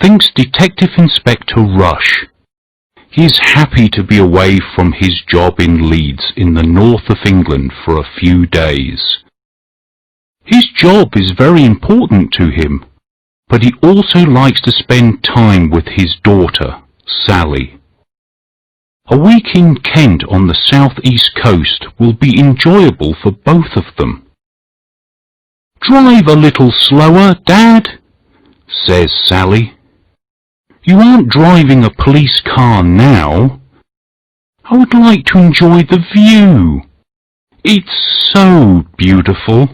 thinks Detective Inspector Rush. He is happy to be away from his job in Leeds in the north of England for a few days. His job is very important to him, but he also likes to spend time with his daughter, Sally. A week in Kent on the south-east coast will be enjoyable for both of them. "Drive a little slower, Dad," says Sally. "You aren't driving a police car now. I would like to enjoy the view. It's so beautiful."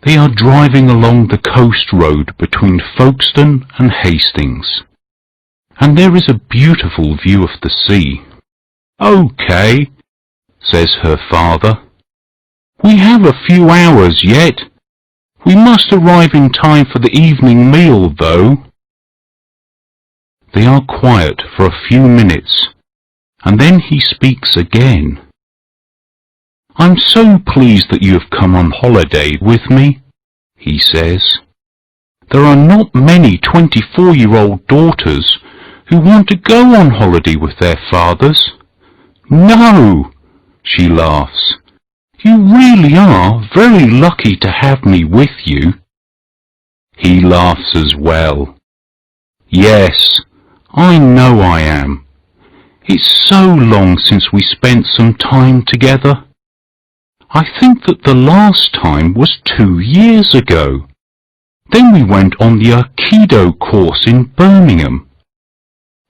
They are driving along the coast road between Folkestone and Hastings, and there is a beautiful view of the sea. "Okay," says her father. "We have a few hours yet. We must arrive in time for the evening meal, though." They are quiet for a few minutes, and then he speaks again. "I'm so pleased that you have come on holiday with me," he says. "There are not many 24-year-old daughters who want to go on holiday with their fathers." "No," she laughs. "You really are very lucky to have me with you." He laughs as well. "Yes, I know I am. It's so long since we spent some time together. I think that the last time was 2 years ago. Then we went on the Aikido course in Birmingham.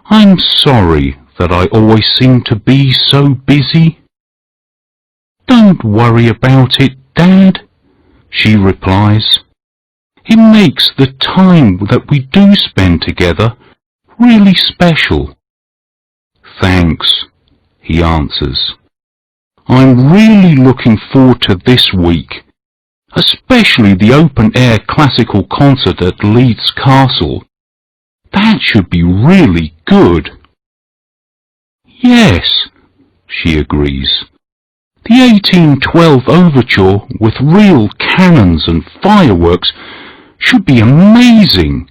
I'm sorry that I always seem to be so busy." "Don't worry about it, Dad," she replies. "It makes the time that we do spend together really special." "Thanks," he answers. "I'm really looking forward to this week, especially the open-air classical concert at Leeds Castle. That should be really good." "Yes," she agrees. "The 1812 overture with real cannons and fireworks should be amazing."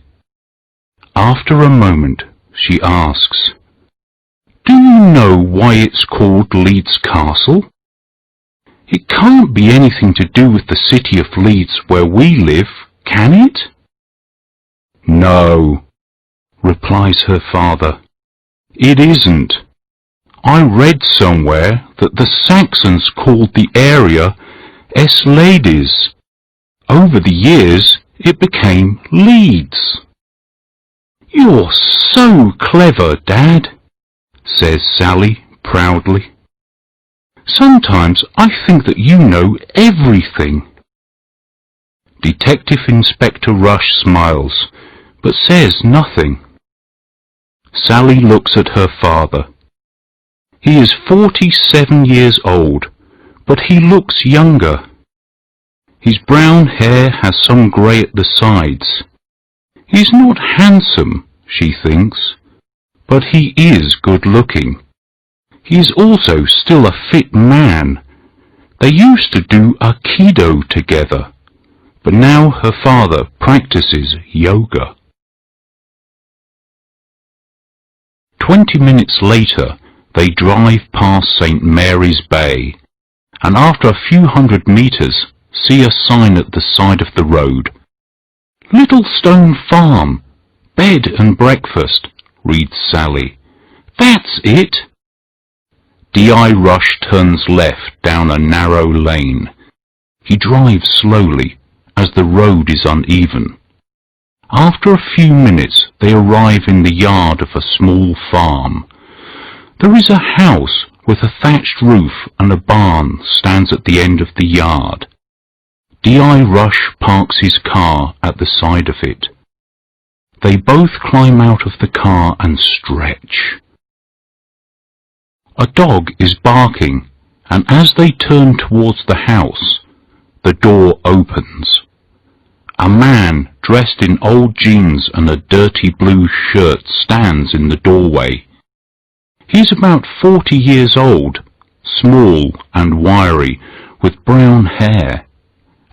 After a moment, she asks, "Do you know why it's called Leeds Castle? It can't be anything to do with the city of Leeds where we live, can it?" "No," replies her father. "It isn't. I read somewhere that the Saxons called the area Lades. Over the years, it became Leeds." "You're so clever, Dad," says Sally proudly. "Sometimes I think that you know everything." Detective Inspector Rush smiles, but says nothing. Sally looks at her father. He is 47 years old, but he looks younger. His brown hair has some grey at the sides. He is not handsome, she thinks, but he is good-looking. He is also still a fit man. They used to do Aikido together, but now her father practices yoga. 20 minutes later, they drive past St. Mary's Bay, and after a few hundred metres, see a sign at the side of the road. "Littlestone Farm, bed and breakfast," reads Sally. "That's it." DI Rush turns left down a narrow lane. He drives slowly, as the road is uneven. After a few minutes, they arrive in the yard of a small farm. There is a house with a thatched roof, and a barn stands at the end of the yard. DI Rush parks his car at the side of it. They both climb out of the car and stretch. A dog is barking, and as they turn towards the house, the door opens. A man dressed in old jeans and a dirty blue shirt stands in the doorway. He is about 40 years old, small and wiry, with brown hair.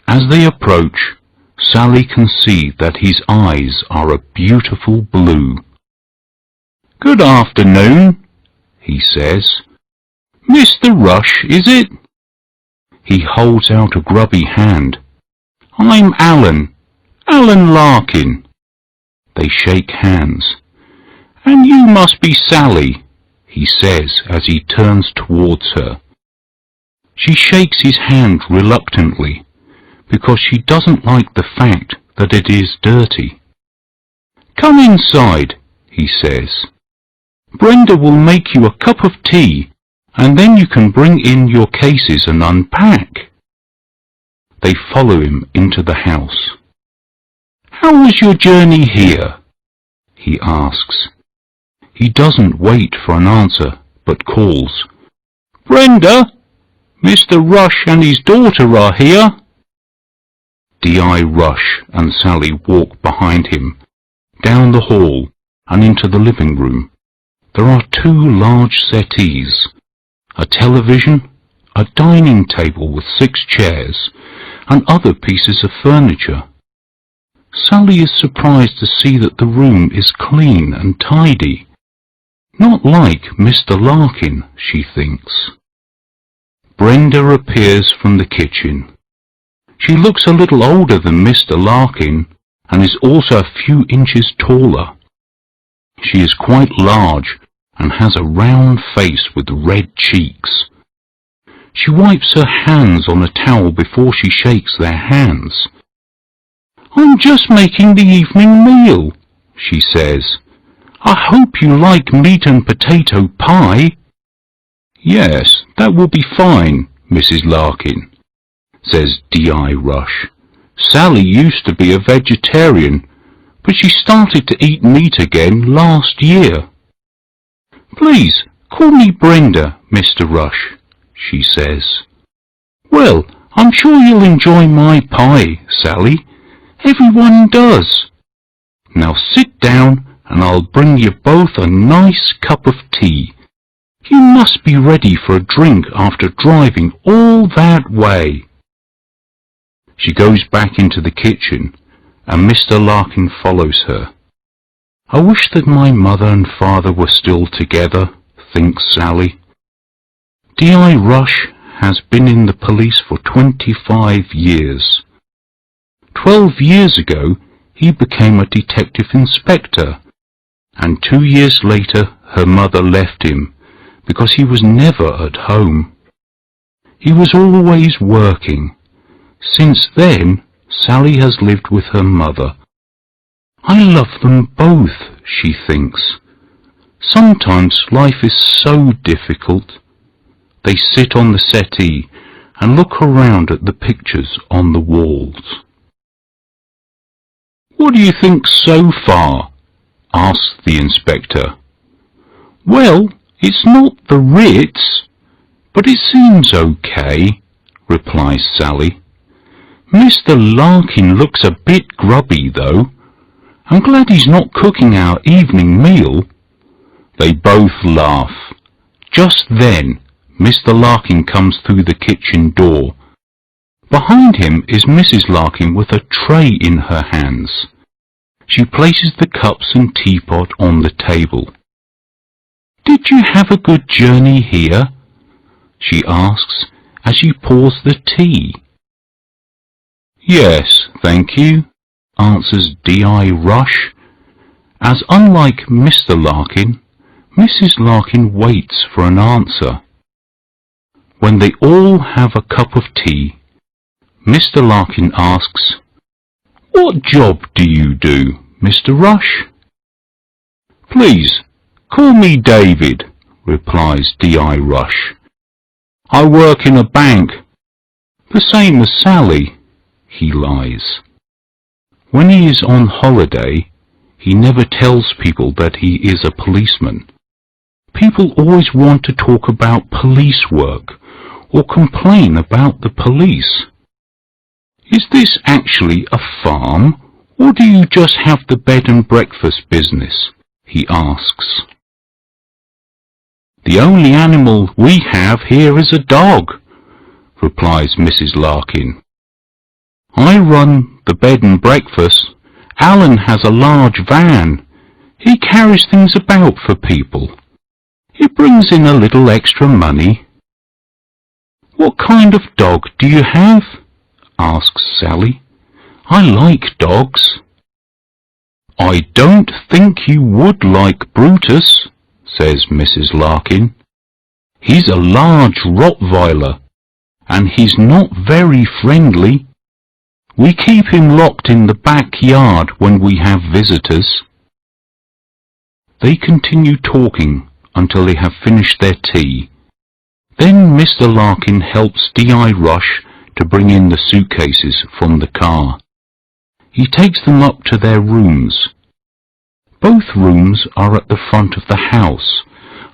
As they approach, Sally can see that his eyes are a beautiful blue. "Good afternoon," he says. "Mr Rush, is it?" He holds out a grubby hand. "I'm Alan Larkin." They shake hands. "And you must be Sally," he says as he turns towards her. She shakes his hand reluctantly, because she doesn't like the fact that it is dirty. "Come inside," he says. "Brenda will make you a cup of tea, and then you can bring in your cases and unpack." They follow him into the house. "How was your journey here?" he asks. He doesn't wait for an answer, but calls, "Brenda, Mr Rush and his daughter are here." D.I. Rush and Sally walk behind him, down the hall and into the living room. There are 2 large settees, a television, a dining table with 6 chairs, and other pieces of furniture. Sally is surprised to see that the room is clean and tidy. Not like Mr Larkin, she thinks. Brenda appears from the kitchen. She looks a little older than Mr Larkin, and is also a few inches taller. She is quite large and has a round face with red cheeks. She wipes her hands on a towel before she shakes their hands. "I'm just making the evening meal," she says. "I hope you like meat and potato pie." "Yes, that will be fine, Mrs Larkin," says D.I. Rush. "Sally used to be a vegetarian, but she started to eat meat again last year." "Please, call me Brenda, Mr Rush," she says. "Well, I'm sure you'll enjoy my pie, Sally. Everyone does. Now sit down and I'll bring you both a nice cup of tea. You must be ready for a drink after driving all that way." She goes back into the kitchen, and Mr Larkin follows her. "I wish that my mother and father were still together," thinks Sally. D.I. Rush has been in the police for 25 years. 12 years ago he became a detective inspector, and 2 years later her mother left him because he was never at home. He was always working. Since then, Sally has lived with her mother. "I love them both," she thinks. "Sometimes life is so difficult." They sit on the settee and look around at the pictures on the walls. "What do you think so far?" asks the inspector. "Well, it's not the Ritz, but it seems okay," replies Sally. "Mr Larkin looks a bit grubby, though. I'm glad he's not cooking our evening meal." They both laugh. Just then, Mr Larkin comes through the kitchen door. Behind him is Mrs Larkin with a tray in her hands. She places the cups and teapot on the table. "Did you have a good journey here?" she asks as she pours the tea. "Yes, thank you," answers D.I. Rush, as unlike Mr Larkin, Mrs Larkin waits for an answer. When they all have a cup of tea, Mr Larkin asks, "What job do you do, Mr Rush?" "Please, call me David," replies D.I. Rush. "I work in a bank." "The same as Sally," he lies. When he is on holiday, he never tells people that he is a policeman. People always want to talk about police work or complain about the police. "Is this actually a farm, or do you just have the bed and breakfast business?" he asks. "The only animal we have here is a dog," replies Mrs Larkin. "I run the bed and breakfast, Alan has a large van. He carries things about for people. It brings in a little extra money." "What kind of dog do you have?" asks Sally. "I like dogs." "I don't think you would like Brutus," says Mrs Larkin. "He's a large Rottweiler, and he's not very friendly. We keep him locked in the backyard when we have visitors." They continue talking until they have finished their tea. Then Mr Larkin helps DI Rush to bring in the suitcases from the car. He takes them up to their rooms. Both rooms are at the front of the house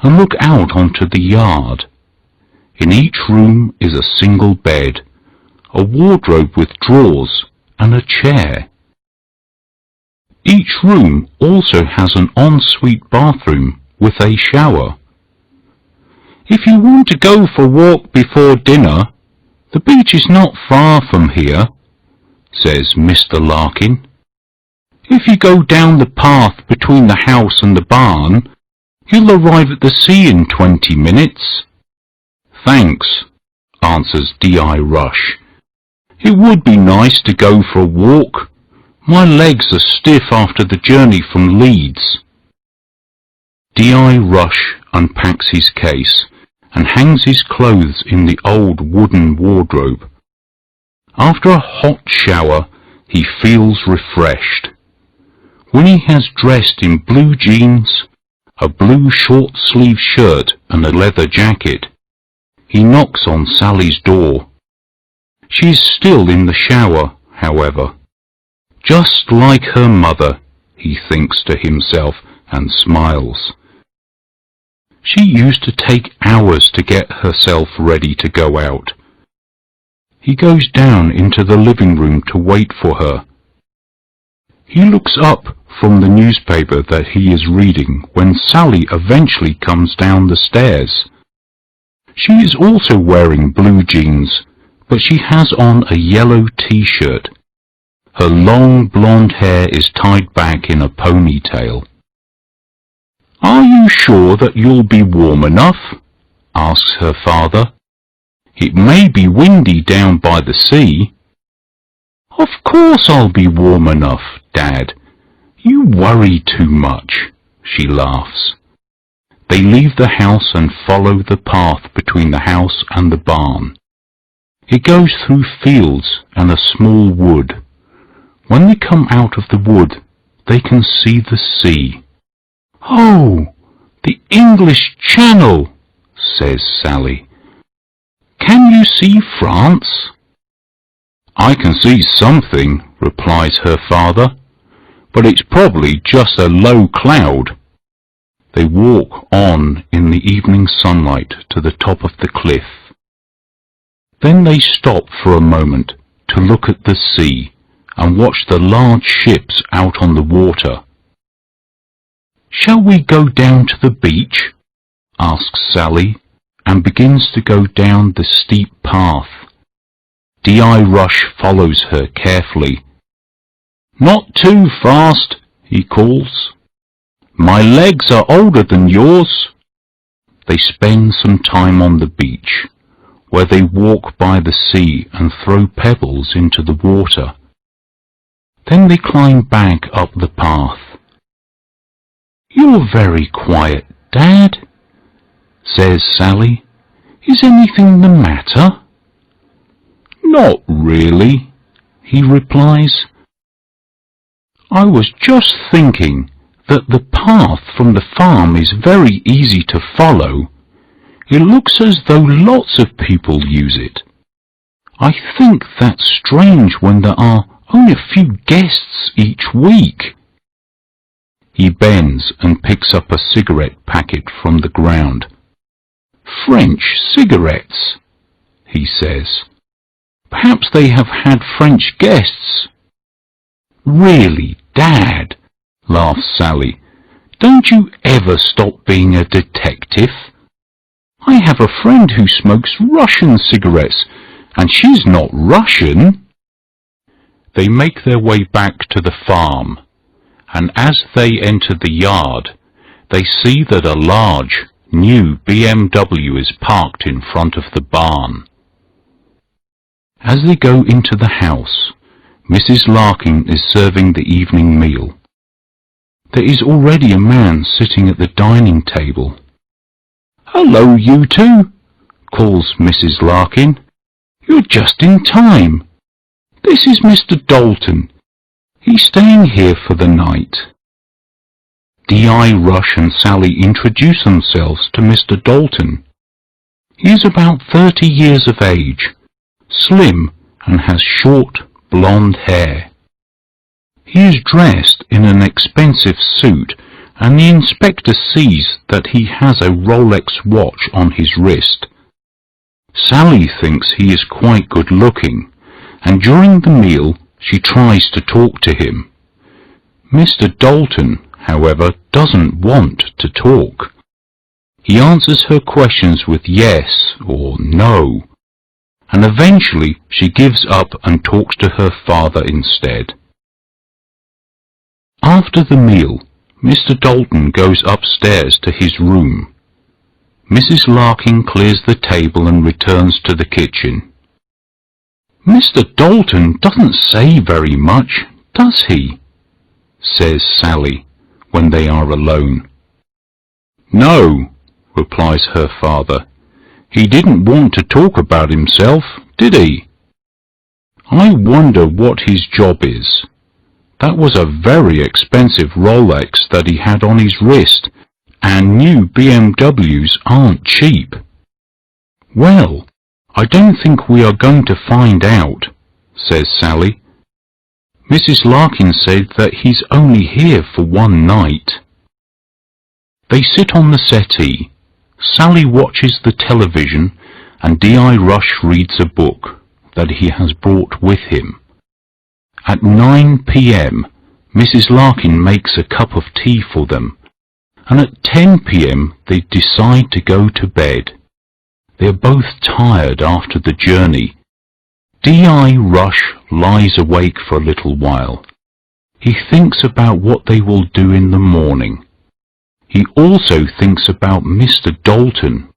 and look out onto the yard. In each room is a single bed, a wardrobe with drawers, and a chair. Each room also has an ensuite bathroom with a shower. "If you want to go for a walk before dinner, the beach is not far from here," says Mr Larkin. "If you go down the path between the house and the barn, you'll arrive at the sea in 20 minutes. "Thanks," answers DI Rush. "It would be nice to go for a walk. My legs are stiff after the journey from Leeds." DI Rush unpacks his case and hangs his clothes in the old wooden wardrobe. After a hot shower, he feels refreshed. When he has dressed in blue jeans, a blue short-sleeved shirt and a leather jacket, he knocks on Sally's door. She is still in the shower, however. Just like her mother, he thinks to himself and smiles. She used to take hours to get herself ready to go out. He goes down into the living room to wait for her. He looks up from the newspaper that he is reading when Sally eventually comes down the stairs. She is also wearing blue jeans, but she has on a yellow t-shirt. Her long blonde hair is tied back in a ponytail. "Are you sure that you'll be warm enough?" asks her father. "It may be windy down by the sea." "Of course I'll be warm enough, Dad. You worry too much," she laughs. They leave the house and follow the path between the house and the barn. It goes through fields and a small wood. When they come out of the wood, they can see the sea. "Oh, the English Channel," says Sally. "Can you see France?" "I can see something," replies her father, "but it's probably just a low cloud." They walk on in the evening sunlight to the top of the cliff. Then they stop for a moment to look at the sea and watch the large ships out on the water. "Shall we go down to the beach?" asks Sally, and begins to go down the steep path. DI Rush follows her carefully. "Not too fast," he calls. "My legs are older than yours." They spend some time on the beach, where they walk by the sea and throw pebbles into the water. Then they climb back up the path. "You're very quiet, Dad," says Sally. "Is anything the matter?" "Not really," he replies. "I was just thinking that the path from the farm is very easy to follow. It looks as though lots of people use it. I think that's strange when there are only a few guests each week." He bends and picks up a cigarette packet from the ground. "French cigarettes," he says. "Perhaps they have had French guests." "Really, Dad," laughs Sally, "don't you ever stop being a detective? I have a friend who smokes Russian cigarettes, and she's not Russian." They make their way back to the farm, and as they enter the yard, they see that a large, new BMW is parked in front of the barn. As they go into the house, Mrs Larkin is serving the evening meal. There is already a man sitting at the dining table. "Hello, you two," calls Mrs Larkin. "You're just in time. This is Mr Dalton. He's staying here for the night." DI Rush and Sally introduce themselves to Mr Dalton. He is about 30 years of age, slim, and has short, blonde hair. He is dressed in an expensive suit, and the inspector sees that he has a Rolex watch on his wrist. Sally thinks he is quite good looking, and during the meal she tries to talk to him. Mr Dalton, however, doesn't want to talk. He answers her questions with yes or no, and eventually she gives up and talks to her father instead. After the meal, Mr Dalton goes upstairs to his room. Mrs Larkin clears the table and returns to the kitchen. "Mr Dalton doesn't say very much, does he?" says Sally, when they are alone. "No," replies her father. "He didn't want to talk about himself, did he? I wonder what his job is. That was a very expensive Rolex that he had on his wrist, and new BMWs aren't cheap." "Well, I don't think we are going to find out," says Sally. "Mrs Larkin said that he's only here for one night." They sit on the settee. Sally watches the television, and DI Rush reads a book that he has brought with him. At 9 p.m, Mrs Larkin makes a cup of tea for them, and at 10 p.m. they decide to go to bed. They are both tired after the journey. DI Rush lies awake for a little while. He thinks about what they will do in the morning. He also thinks about Mr Dalton.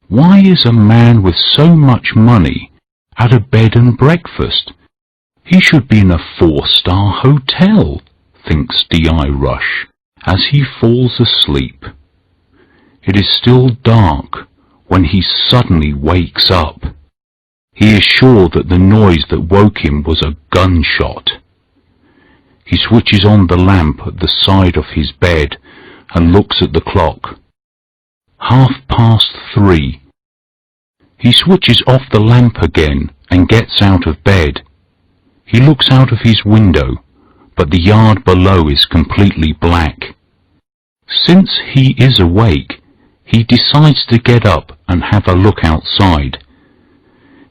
Why is a man with so much money at a bed and breakfast? He should be in a 4-star hotel, thinks DI Rush, as he falls asleep. It is still dark when he suddenly wakes up. He is sure that the noise that woke him was a gunshot. He switches on the lamp at the side of his bed and looks at the clock. 3:30. He switches off the lamp again and gets out of bed. He looks out of his window, but the yard below is completely black. Since he is awake, he decides to get up and have a look outside.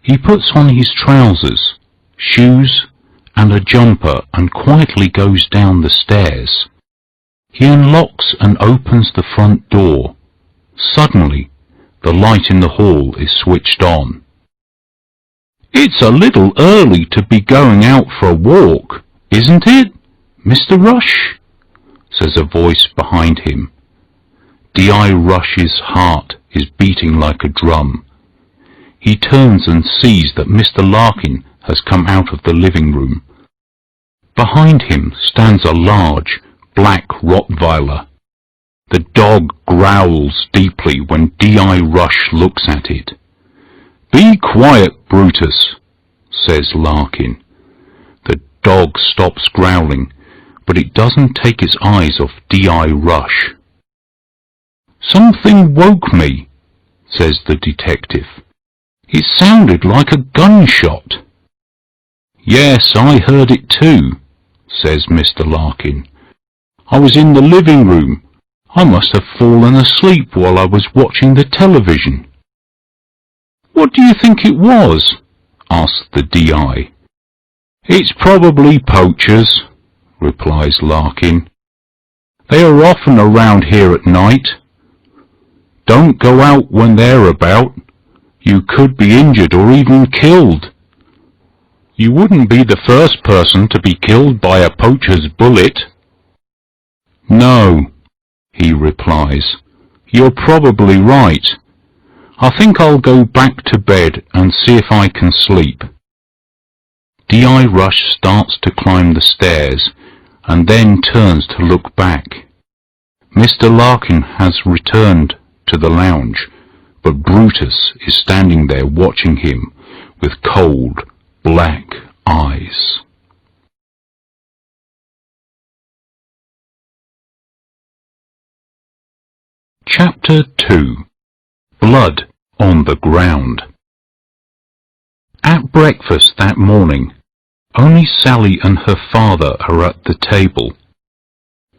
He puts on his trousers, shoes, and a jumper and quietly goes down the stairs. He unlocks and opens the front door. Suddenly, the light in the hall is switched on. "It's a little early to be going out for a walk, isn't it, Mr Rush?" says a voice behind him. DI Rush's heart is beating like a drum. He turns and sees that Mr Larkin has come out of the living room. Behind him stands a large, black Rottweiler. The dog growls deeply when DI Rush looks at it. "Be quiet, Brutus," says Larkin. The dog stops growling, but it doesn't take its eyes off DI Rush. "Something woke me," says the detective. "It sounded like a gunshot." "Yes, I heard it too," says Mr Larkin. "I was in the living room. I must have fallen asleep while I was watching the television." "What do you think it was?" asked the DI. "It's probably poachers," replies Larkin. "They are often around here at night. Don't go out when they're about. You could be injured or even killed." You wouldn't be the first person to be killed by a poacher's bullet. No, he replies. You're probably right. I think I'll go back to bed and see if I can sleep. DI Rush starts to climb the stairs and then turns to look back. Mr Larkin has returned to the lounge, but Brutus is standing there watching him with cold, black eyes. Chapter 2. Blood on the Ground. At breakfast that morning, only Sally and her father are at the table.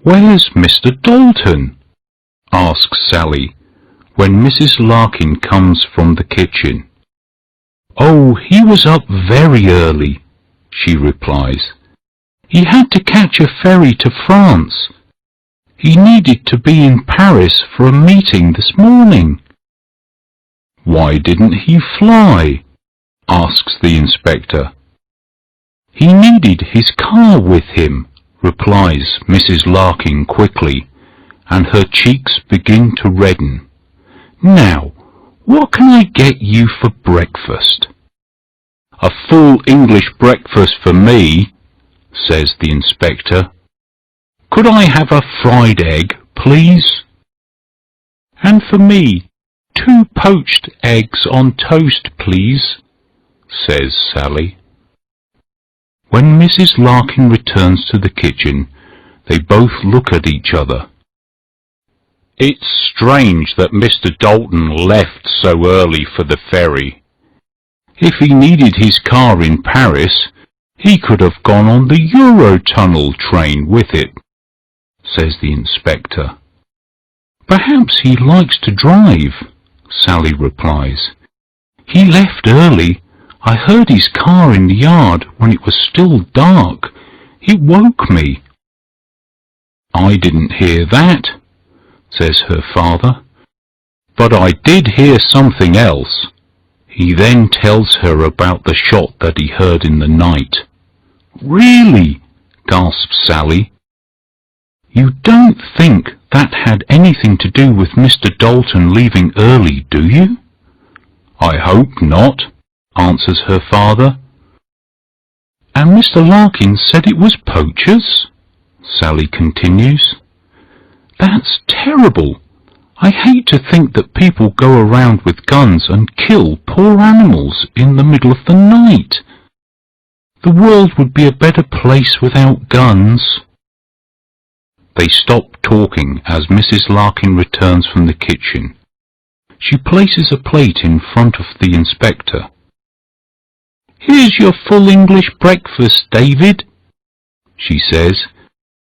"Where's Mr Dalton?" asks Sally, when Mrs Larkin comes from the kitchen. "Oh, he was up very early," she replies. "He had to catch a ferry to France. He needed to be in Paris for a meeting this morning." "Why didn't he fly?" asks the inspector. "He needed his car with him," replies Mrs Larkin quickly, and her cheeks begin to redden. "Now, what can I get you for breakfast?" "A full English breakfast for me," says the inspector. "Could I have a fried egg, please?" "And for me, 2 poached eggs on toast, please," says Sally. When Mrs Larkin returns to the kitchen, they both look at each other. "It's strange that Mr Dalton left so early for the ferry. If he needed his car in Paris, he could have gone on the Eurotunnel train with it," says the inspector. "Perhaps he likes to drive," Sally replies. "He left early. I heard his car in the yard when it was still dark. It woke me." "I didn't hear that," says her father. "But I did hear something else." He then tells her about the shot that he heard in the night. "Really?" gasps Sally. "You don't think that had anything to do with Mr Dalton leaving early, do you?" "I hope not," answers her father. "And Mr Larkin said it was poachers?" Sally continues. "That's terrible. I hate to think that people go around with guns and kill poor animals in the middle of the night. The world would be a better place without guns." They stop talking as Mrs Larkin returns from the kitchen. She places a plate in front of the inspector. "Here's your full English breakfast, David," she says,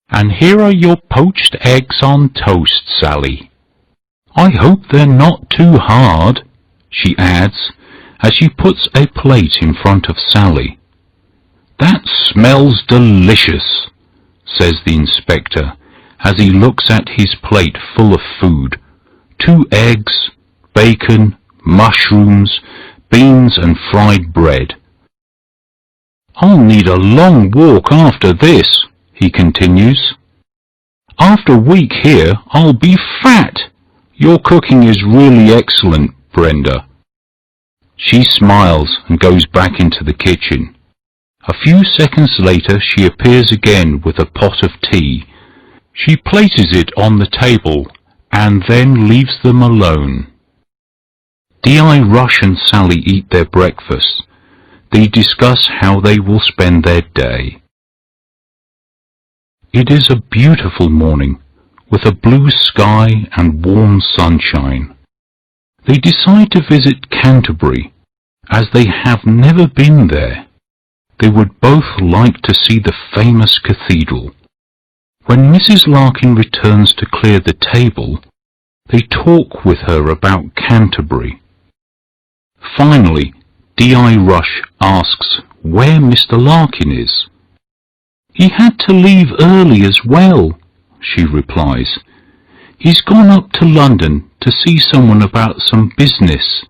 "and here are your poached eggs on toast, Sally. I hope they're not too hard," she adds, as she puts a plate in front of Sally. "That smells delicious," says the inspector, as he looks at his plate full of food. 2 eggs, bacon, mushrooms, beans and fried bread. "I'll need a long walk after this," he continues. "After a week here, I'll be fat. Your cooking is really excellent, Brenda." She smiles and goes back into the kitchen. A few seconds later she appears again with a pot of tea. She places it on the table and then leaves them alone. DI Rush and Sally eat their breakfast. They discuss how they will spend their day. It is a beautiful morning, with a blue sky and warm sunshine. They decide to visit Canterbury, as they have never been there. They would both like to see the famous cathedral. When Mrs Larkin returns to clear the table, they talk with her about Canterbury. Finally, DI Rush asks where Mr Larkin is. "He had to leave early as well," she replies. "He's gone up to London to see someone about some business."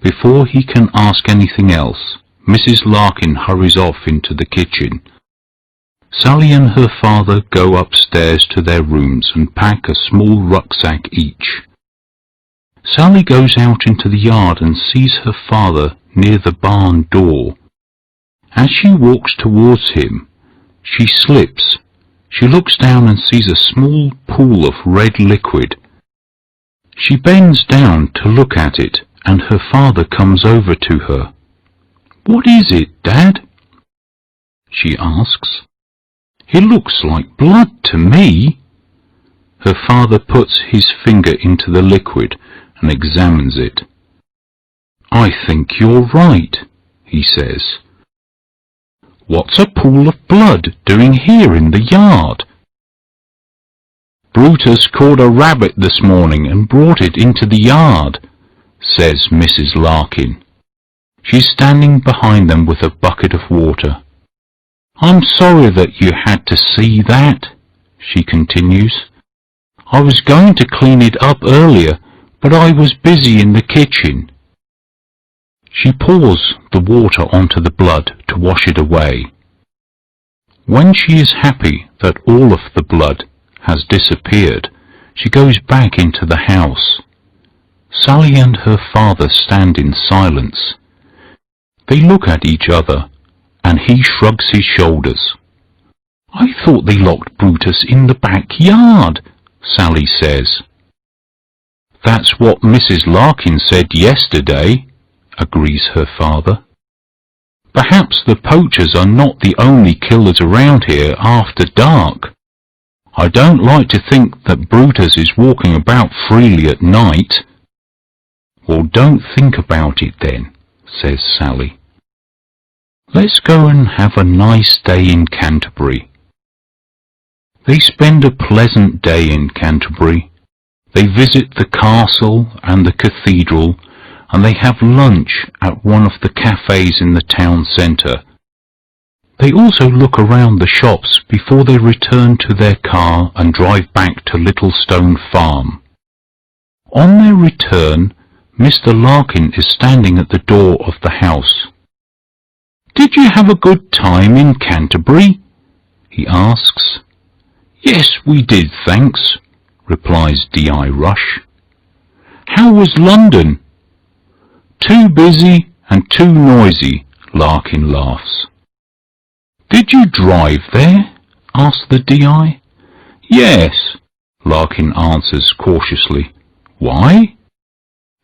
Before he can ask anything else, Mrs Larkin hurries off into the kitchen. Sally and her father go upstairs to their rooms and pack a small rucksack each. Sally goes out into the yard and sees her father near the barn door. As she walks towards him, she slips. She looks down and sees a small pool of red liquid. She bends down to look at it, and her father comes over to her. "What is it, Dad?" she asks. "It looks like blood to me." Her father puts his finger into the liquid and examines it. "I think you're right," he says. "What's a pool of blood doing here in the yard?" "Brutus caught a rabbit this morning and brought it into the yard," says Mrs Larkin. She's standing behind them with a bucket of water. "I'm sorry that you had to see that," she continues. "I was going to clean it up earlier, but I was busy in the kitchen." She pours the water onto the blood to wash it away. When she is happy that all of the blood has disappeared, she goes back into the house. Sally and her father stand in silence. They look at each other, and he shrugs his shoulders. "I thought they locked Brutus in the backyard," Sally says. "That's what Mrs Larkin said yesterday," agrees her father. "Perhaps the poachers are not the only killers around here after dark. I don't like to think that Brutus is walking about freely at night." "Well, don't think about it then," says Sally. "Let's go and have a nice day in Canterbury." They spend a pleasant day in Canterbury. They visit the castle and the cathedral, and they have lunch at one of the cafes in the town centre. They also look around the shops before they return to their car and drive back to Littlestone Farm. On their return, Mr Larkin is standing at the door of the house. "Did you have a good time in Canterbury?" he asks. "Yes, we did, thanks," replies DI Rush. "How was London?" "Too busy and too noisy," Larkin laughs. "Did you drive there?" asks the DI. "Yes," Larkin answers cautiously. "Why?"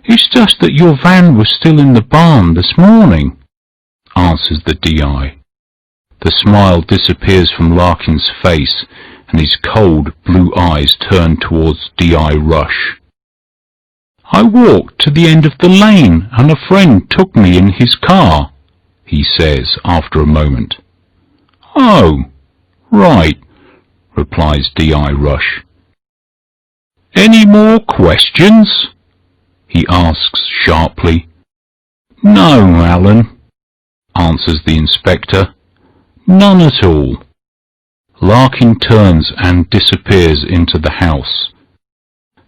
"It's just that your van was still in the barn this morning," answers the DI. The smile disappears from Larkin's face, and his cold blue eyes turn towards DI Rush. "I walked to the end of the lane, and a friend took me in his car," he says after a moment. "Oh, right," replies DI Rush. "Any more questions?" he asks sharply. "No, Alan," answers the inspector. "None at all." Larkin turns and disappears into the house.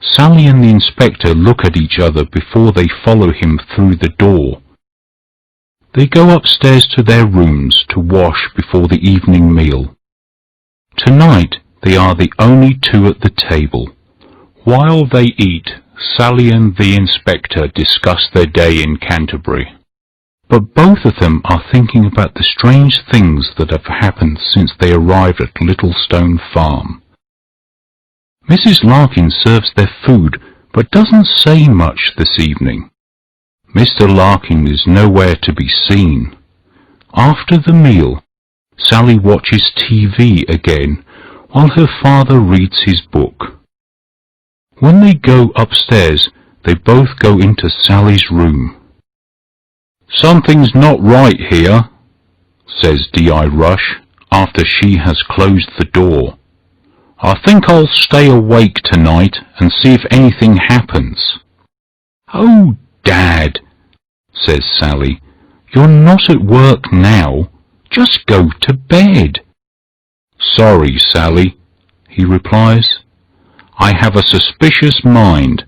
Sally and the inspector look at each other before they follow him through the door. They go upstairs to their rooms to wash before the evening meal. Tonight they are the only two at the table. While they eat, Sally and the inspector discuss their day in Canterbury. But both of them are thinking about the strange things that have happened since they arrived at Littlestone Farm. Mrs Larkin serves their food, but doesn't say much this evening. Mr Larkin is nowhere to be seen. After the meal, Sally watches TV again, while her father reads his book. When they go upstairs, they both go into Sally's room. "Something's not right here," says DI Rush, after she has closed the door. "I think I'll stay awake tonight and see if anything happens." "Oh, Dad," says Sally, "you're not at work now. Just go to bed." "Sorry, Sally," he replies. "I have a suspicious mind.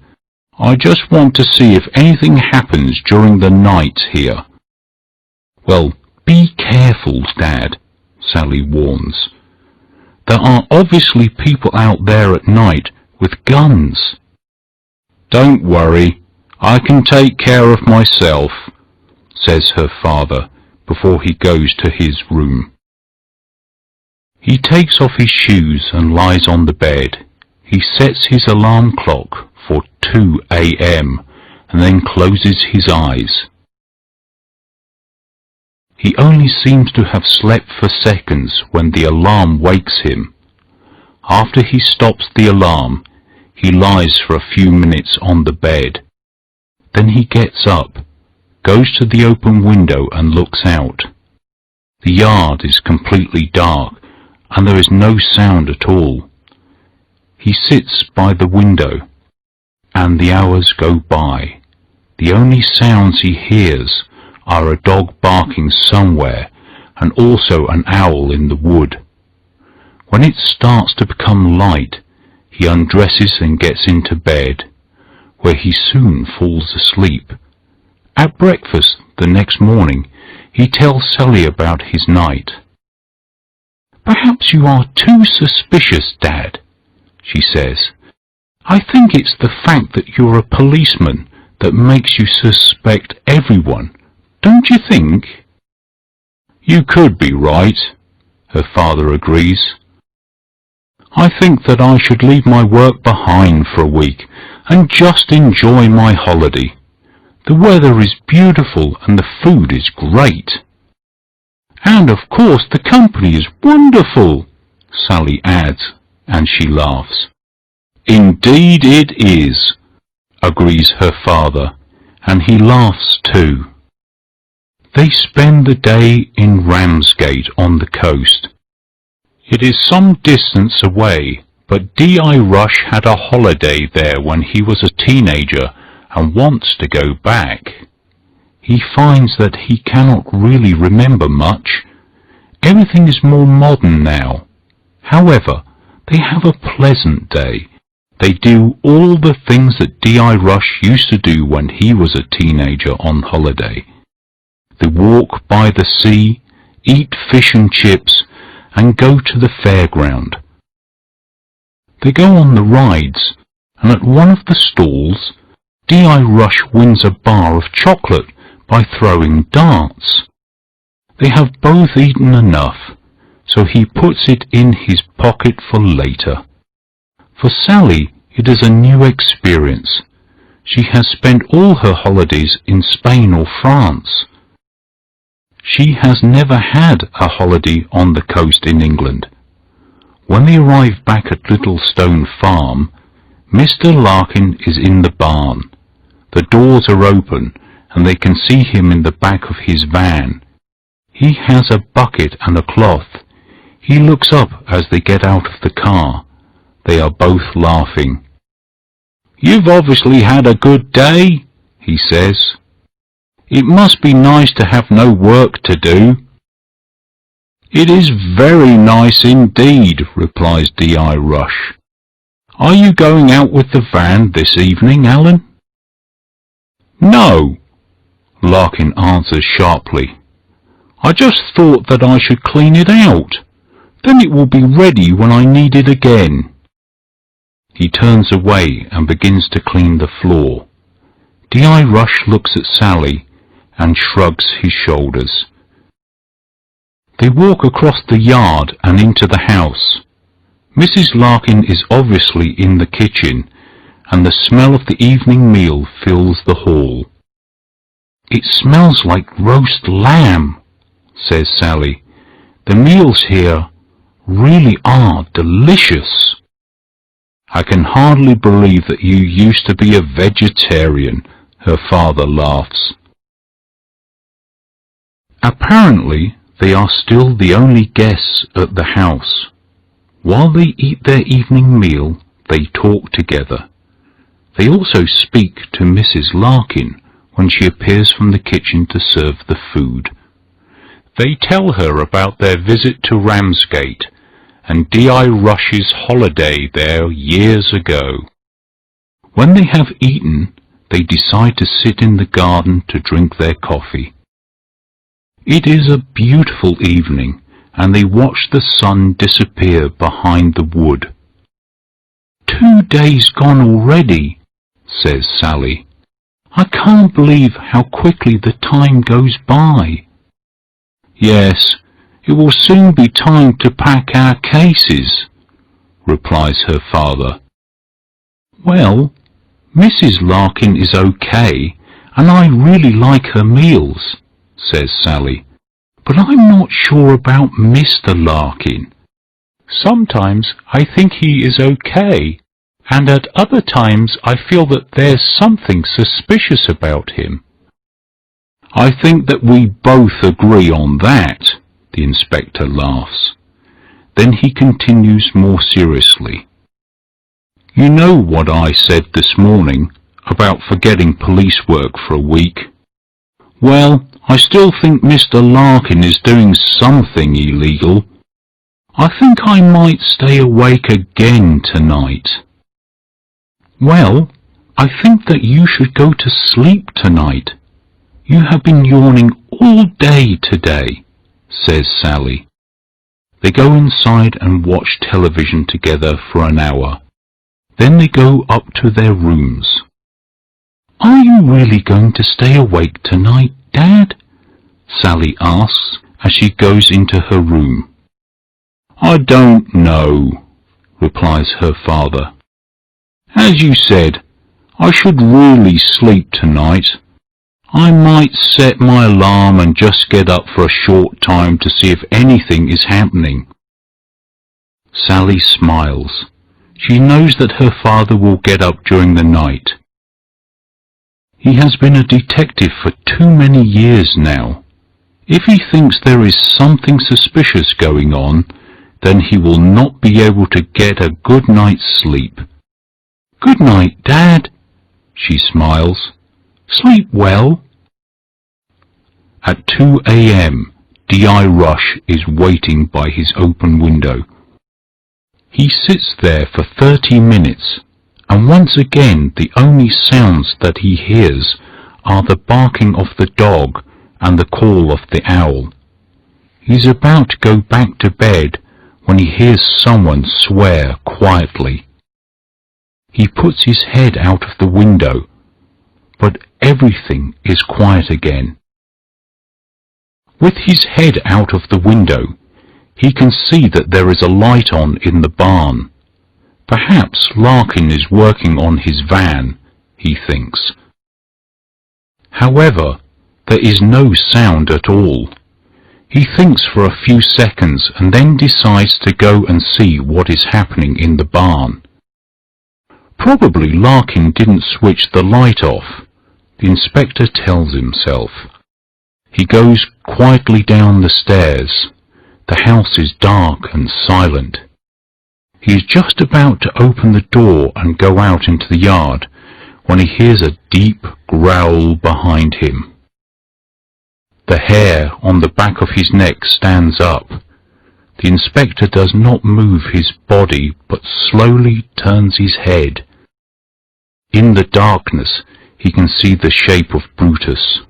I just want to see if anything happens during the night here." Well, be careful, Dad, Sally warns. There are obviously people out there at night with guns. Don't worry, I can take care of myself, says her father before he goes to his room. He takes off his shoes and lies on the bed. He sets his alarm clock for 2 a.m. and then closes his eyes. He only seems to have slept for seconds when the alarm wakes him. After he stops the alarm, he lies for a few minutes on the bed. Then he gets up, goes to the open window and looks out. The yard is completely dark and there is no sound at all. He sits by the window, and the hours go by. The only sounds he hears are a dog barking somewhere and also an owl in the wood. When it starts to become light, he undresses and gets into bed, where he soon falls asleep. At breakfast the next morning, he tells Sally about his night. "Perhaps you are too suspicious, Dad," she says. "I think it's the fact that you're a policeman that makes you suspect everyone. Don't you think?" "You could be right," her father agrees. "I think that I should leave my work behind for a week and just enjoy my holiday. The weather is beautiful and the food is great. And of course the company is wonderful," Sally adds, and she laughs. "Indeed it is," agrees her father, and he laughs too. They spend the day in Ramsgate on the coast. It is some distance away, but DI Rush had a holiday there when he was a teenager and wants to go back. He finds that he cannot really remember much. Everything is more modern now. However, they have a pleasant day. They do all the things that DI Rush used to do when he was a teenager on holiday. They walk by the sea, eat fish and chips, and go to the fairground. They go on the rides, and at one of the stalls, DI Rush wins a bar of chocolate by throwing darts. They have both eaten enough, so he puts it in his pocket for later. For Sally, it is a new experience. She has spent all her holidays in Spain or France. She has never had a holiday on the coast in England. When they arrive back at Littlestone Farm, Mr Larkin is in the barn. The doors are open, and they can see him in the back of his van. He has a bucket and a cloth. He looks up as they get out of the car. They are both laughing. "You've obviously had a good day," he says. "It must be nice to have no work to do." "It is very nice indeed," replies DI Rush. "Are you going out with the van this evening, Alan?" "No," Larkin answers sharply. "I just thought that I should clean it out. Then it will be ready when I need it again." He turns away and begins to clean the floor. DI Rush looks at Sally and shrugs his shoulders. They walk across the yard and into the house. Mrs Larkin is obviously in the kitchen, and the smell of the evening meal fills the hall. "It smells like roast lamb," says Sally. "The meals here really are delicious." "I can hardly believe that you used to be a vegetarian," her father laughs. Apparently, they are still the only guests at the house. While they eat their evening meal, they talk together. They also speak to Mrs Larkin when she appears from the kitchen to serve the food. They tell her about their visit to Ramsgate and DI Rush's holiday there years ago. When they have eaten, they decide to sit in the garden to drink their coffee. It is a beautiful evening, and they watch the sun disappear behind the wood. 2 days gone already, says Sally. I can't believe how quickly the time goes by. Yes, it will soon be time to pack our cases, replies her father. Well, Mrs Larkin is okay, and I really like her meals, says Sally, but I'm not sure about Mr Larkin. Sometimes I think he is okay, and at other times I feel that there's something suspicious about him. I think that we both agree on that, the inspector laughs. Then he continues more seriously. You know what I said this morning about forgetting police work for a week? Well, I still think Mr Larkin is doing something illegal. I think I might stay awake again tonight. Well, I think that you should go to sleep tonight. You have been yawning all day today, says Sally. They go inside and watch television together for an hour. Then they go up to their rooms. Are you really going to stay awake tonight, Dad? Sally asks as she goes into her room. I don't know, replies her father. As you said, I should really sleep tonight. I might set my alarm and just get up for a short time to see if anything is happening. Sally smiles. She knows that her father will get up during the night. He has been a detective for too many years now. If he thinks there is something suspicious going on, then he will not be able to get a good night's sleep. Good night, Dad, she smiles. Sleep well. At 2 a.m., DI Rush is waiting by his open window. He sits there for 30 minutes, and once again the only sounds that he hears are the barking of the dog and the call of the owl. He's about to go back to bed when he hears someone swear quietly. He puts his head out of the window, but everything is quiet again. With his head out of the window, he can see that there is a light on in the barn. Perhaps Larkin is working on his van, he thinks. However, there is no sound at all. He thinks for a few seconds and then decides to go and see what is happening in the barn. Probably Larkin didn't switch the light off, the inspector tells himself. He goes quietly down the stairs. The house is dark and silent. He is just about to open the door and go out into the yard when he hears a deep growl behind him. The hair on the back of his neck stands up. The inspector does not move his body but slowly turns his head. In the darkness he can see the shape of Brutus.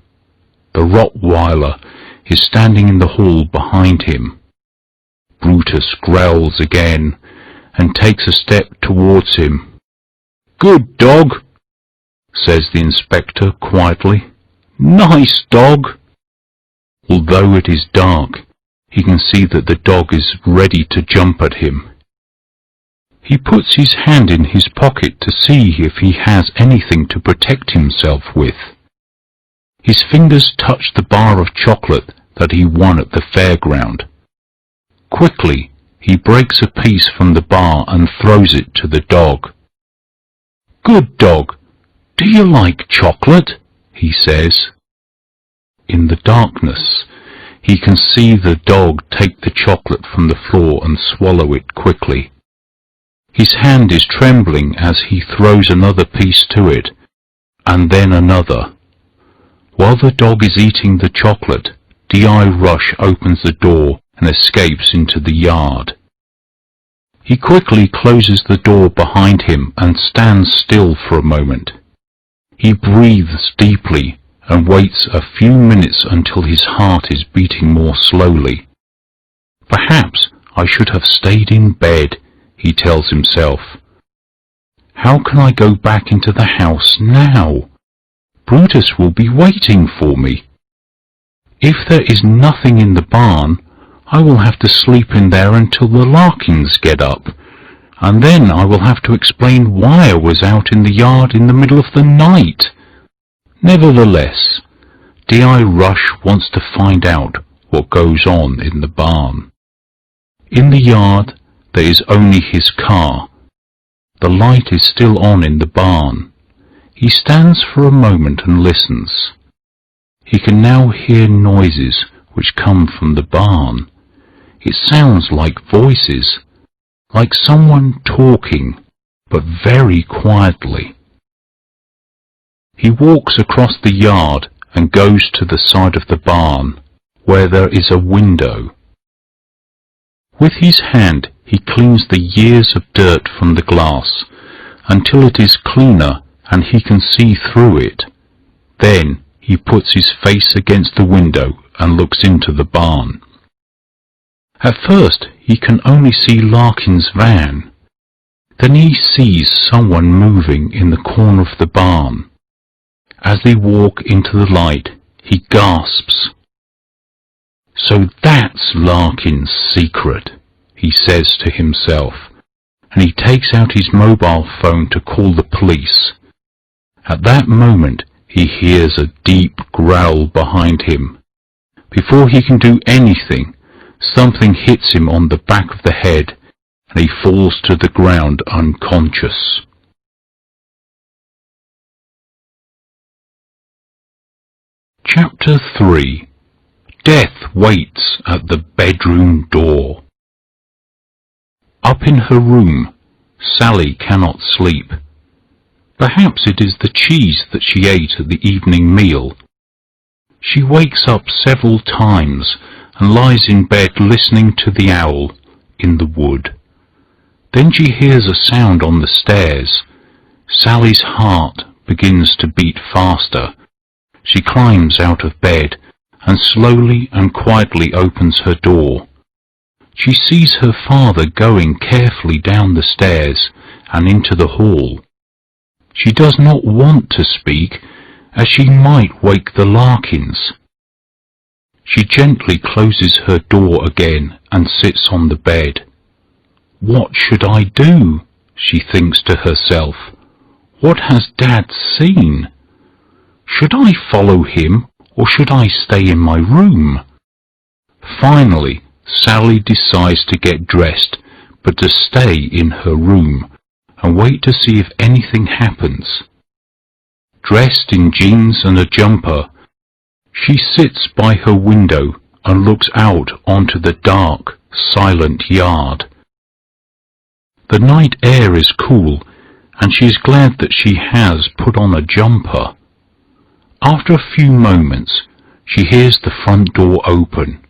The Rottweiler is standing in the hall behind him. Brutus growls again and takes a step towards him. Good dog, says the inspector quietly. Nice dog. Although it is dark, he can see that the dog is ready to jump at him. He puts his hand in his pocket to see if he has anything to protect himself with. His fingers touch the bar of chocolate that he won at the fairground. Quickly, he breaks a piece from the bar and throws it to the dog. Good dog, do you like chocolate? He says. In the darkness, he can see the dog take the chocolate from the floor and swallow it quickly. His hand is trembling as he throws another piece to it, and then another. While the dog is eating the chocolate, DI Rush opens the door and escapes into the yard. He quickly closes the door behind him and stands still for a moment. He breathes deeply and waits a few minutes until his heart is beating more slowly. Perhaps I should have stayed in bed, he tells himself. How can I go back into the house now? Brutus will be waiting for me. If there is nothing in the barn, I will have to sleep in there until the Larkins get up, and then I will have to explain why I was out in the yard in the middle of the night. Nevertheless, DI Rush wants to find out what goes on in the barn. In the yard there is only his car. The light is still on in the barn. He stands for a moment and listens. He can now hear noises which come from the barn. It sounds like voices, like someone talking, but very quietly. He walks across the yard and goes to the side of the barn, where there is a window. With his hand he cleans the years of dirt from the glass, until it is cleaner and he can see through it. Then he puts his face against the window and looks into the barn. At first he can only see Larkin's van. Then he sees someone moving in the corner of the barn. As they walk into the light, he gasps. So that's Larkin's secret, he says to himself, and he takes out his mobile phone to call the police. At that moment he hears a deep growl behind him. Before he can do anything, something hits him on the back of the head, and he falls to the ground unconscious. Chapter 3. Death waits at the bedroom door. Up in her room, Sally cannot sleep. Perhaps it is the cheese that she ate at the evening meal. She wakes up several times and lies in bed listening to the owl in the wood. Then she hears a sound on the stairs. Sally's heart begins to beat faster. She climbs out of bed and slowly and quietly opens her door. She sees her father going carefully down the stairs and into the hall. She does not want to speak, as she might wake the Larkins. She gently closes her door again and sits on the bed. What should I do? She thinks to herself. What has Dad seen? Should I follow him, or should I stay in my room? Finally, Sally decides to get dressed, but to stay in her room and wait to see if anything happens. Dressed in jeans and a jumper, she sits by her window and looks out onto the dark, silent yard. The night air is cool, and she is glad that she has put on a jumper. After a few moments, she hears the front door open.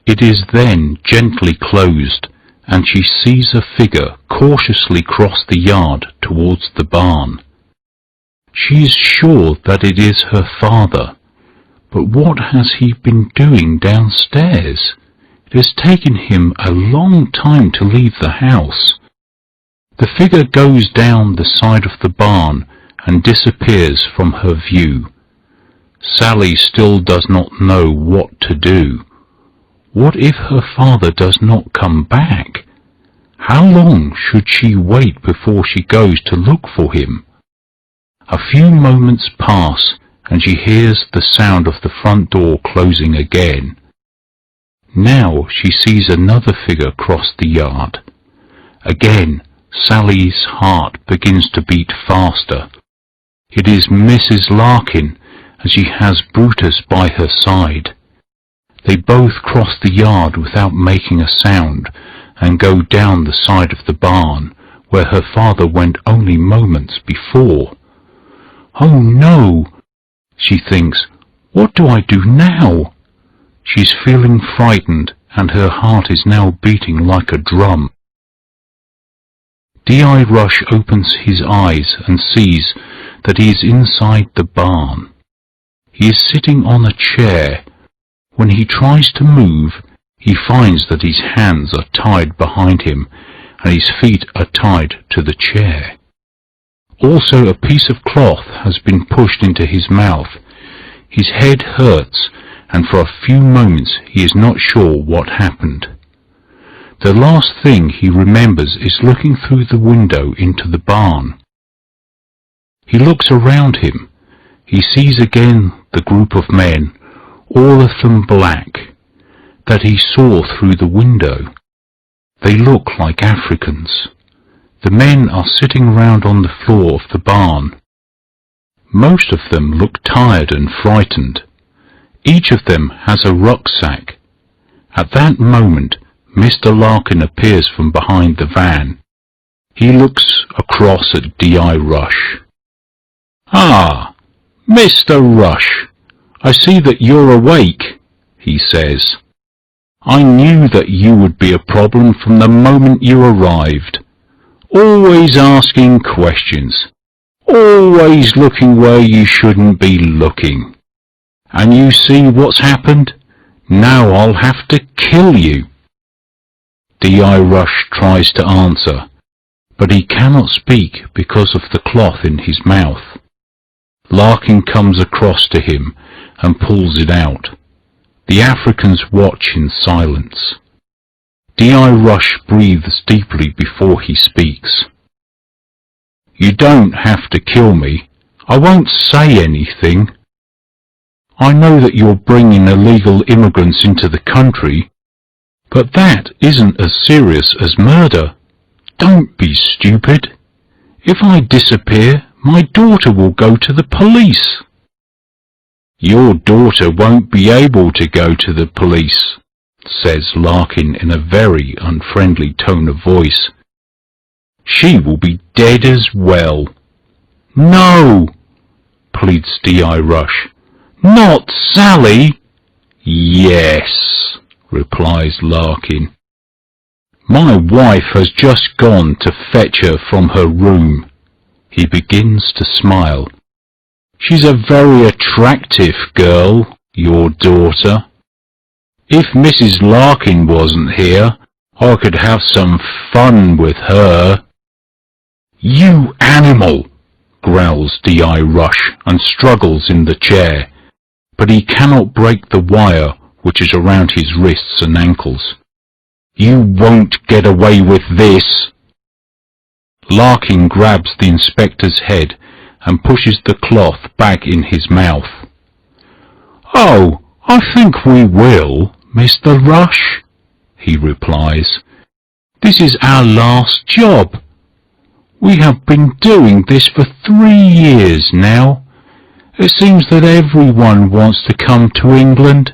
It is then gently closed, and she sees a figure cautiously cross the yard towards the barn. She is sure that it is her father, but what has he been doing downstairs? It has taken him a long time to leave the house. The figure goes down the side of the barn and disappears from her view. Sally still does not know what to do. What if her father does not come back? How long should she wait before she goes to look for him? A few moments pass, and she hears the sound of the front door closing again. Now she sees another figure cross the yard. Again, Sally's heart begins to beat faster. It is Mrs Larkin, and she has Brutus by her side. They both cross the yard without making a sound, and go down the side of the barn, where her father went only moments before. Oh no, she thinks, what do I do now? She's feeling frightened, and her heart is now beating like a drum. DI Rush opens his eyes and sees that he is inside the barn. He is sitting on a chair. When he tries to move, he finds that his hands are tied behind him and his feet are tied to the chair. Also, a piece of cloth has been pushed into his mouth. His head hurts, and for a few moments he is not sure what happened. The last thing he remembers is looking through the window into the barn. He looks around him. He sees again the group of men, all of them black, that he saw through the window. They look like Africans. The men are sitting around on the floor of the barn. Most of them look tired and frightened. Each of them has a rucksack. At that moment, Mr Larkin appears from behind the van. He looks across at DI Rush. "Ah, Mr Rush, I see that you're awake," he says. "I knew that you would be a problem from the moment you arrived. Always asking questions. Always looking where you shouldn't be looking. And you see what's happened? Now I'll have to kill you." DI Rush tries to answer, but he cannot speak because of the cloth in his mouth. Larkin comes across to him and pulls it out. The Africans watch in silence. DI Rush breathes deeply before he speaks. "You don't have to kill me. I won't say anything. I know that you're bringing illegal immigrants into the country, but that isn't as serious as murder. Don't be stupid. If I disappear, my daughter will go to the police." "Your daughter won't be able to go to the police," says Larkin in a very unfriendly tone of voice. "She will be dead as well." "No," pleads DI Rush. "Not Sally." "Yes," replies Larkin. "My wife has just gone to fetch her from her room." He begins to smile. "She's a very attractive girl, your daughter. If Mrs Larkin wasn't here, I could have some fun with her." "You animal!" growls DI Rush and struggles in the chair, but he cannot break the wire which is around his wrists and ankles. "You won't get away with this." Larkin grabs the inspector's head and pushes the cloth back in his mouth. "Oh, I think we will, Mr Rush," he replies. "This is our last job. We have been doing this for 3 years now. It seems that everyone wants to come to England.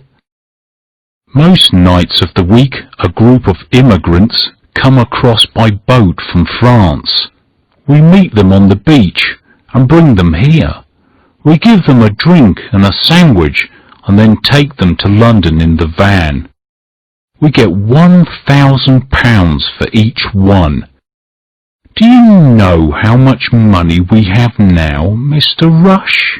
Most nights of the week a group of immigrants come across by boat from France. We meet them on the beach and bring them here. We give them a drink and a sandwich and then take them to London in the van. We get £1,000 for each one. Do you know how much money we have now, Mr Rush?"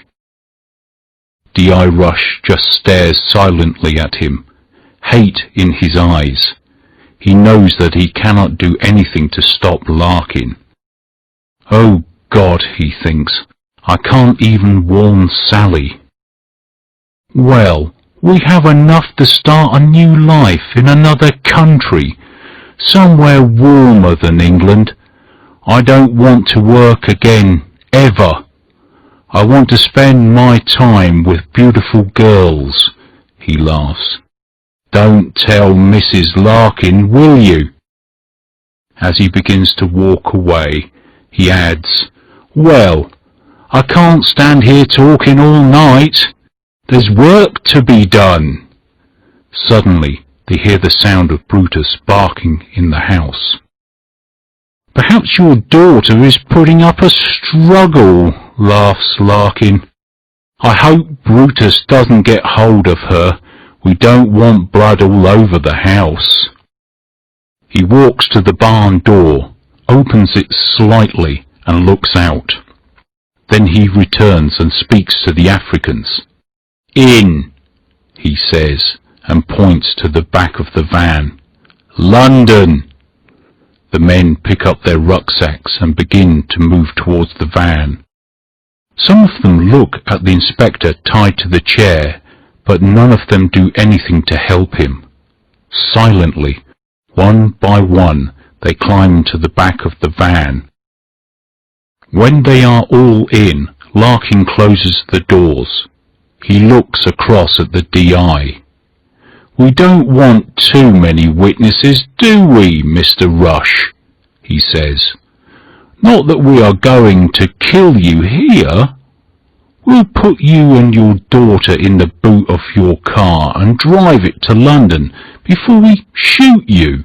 DI Rush just stares silently at him, hate in his eyes. He knows that he cannot do anything to stop Larkin. "Oh God," he thinks, "I can't even warn Sally." "Well, we have enough to start a new life in another country, somewhere warmer than England. I don't want to work again, ever. I want to spend my time with beautiful girls," he laughs. "Don't tell Mrs Larkin, will you?" As he begins to walk away, he adds, "Well, I can't stand here talking all night. There's work to be done." Suddenly they hear the sound of Brutus barking in the house. "Perhaps your daughter is putting up a struggle," laughs Larkin. "I hope Brutus doesn't get hold of her. We don't want blood all over the house." He walks to the barn door, opens it slightly and looks out. Then he returns and speaks to the Africans. "In," he says, and points to the back of the van. "London!" The men pick up their rucksacks and begin to move towards the van. Some of them look at the inspector tied to the chair, but none of them do anything to help him. Silently, one by one, they climb into the back of the van. When they are all in, Larkin closes the doors. He looks across at the DI. "We don't want too many witnesses, do we, Mr Rush?" he says. "Not that we are going to kill you here. We'll put you and your daughter in the boot of your car and drive it to London before we shoot you.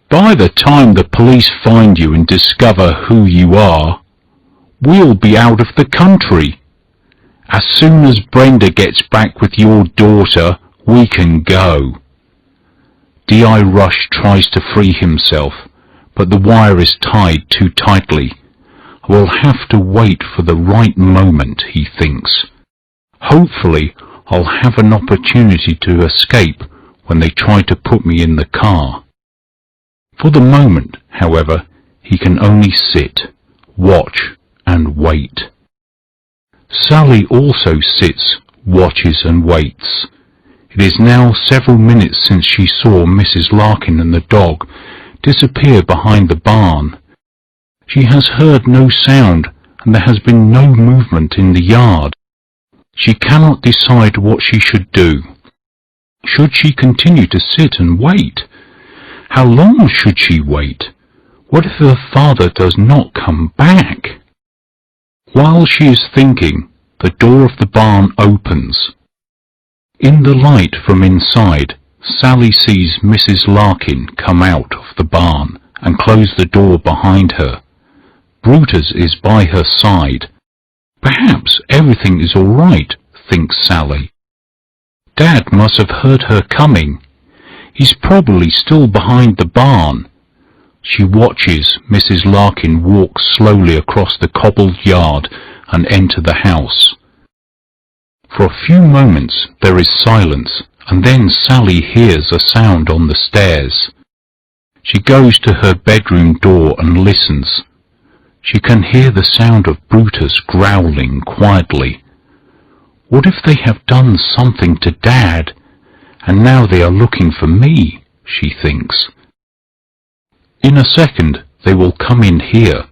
By the time the police find you and discover who you are, we'll be out of the country. As soon as Brenda gets back with your daughter, we can go." DI Rush tries to free himself, but the wire is tied too tightly. "We'll have to wait for the right moment," he thinks. "Hopefully I'll have an opportunity to escape when they try to put me in the car." For the moment, however, he can only sit, watch, and wait. Sally also sits, watches, and waits. It is now several minutes since she saw Mrs Larkin and the dog disappear behind the barn. She has heard no sound, and there has been no movement in the yard. She cannot decide what she should do. Should she continue to sit and wait? How long should she wait? What if her father does not come back? While she is thinking, the door of the barn opens. In the light from inside, Sally sees Mrs Larkin come out of the barn and close the door behind her. Brutus is by her side. Perhaps everything is all right, thinks Sally. Dad must have heard her coming. He's probably still behind the barn. She watches Mrs Larkin walk slowly across the cobbled yard and enter the house. For a few moments there is silence, and then Sally hears a sound on the stairs. She goes to her bedroom door and listens. She can hear the sound of Brutus growling quietly. What if they have done something to Dad, and now they are looking for me, she thinks. In a second they will come in here.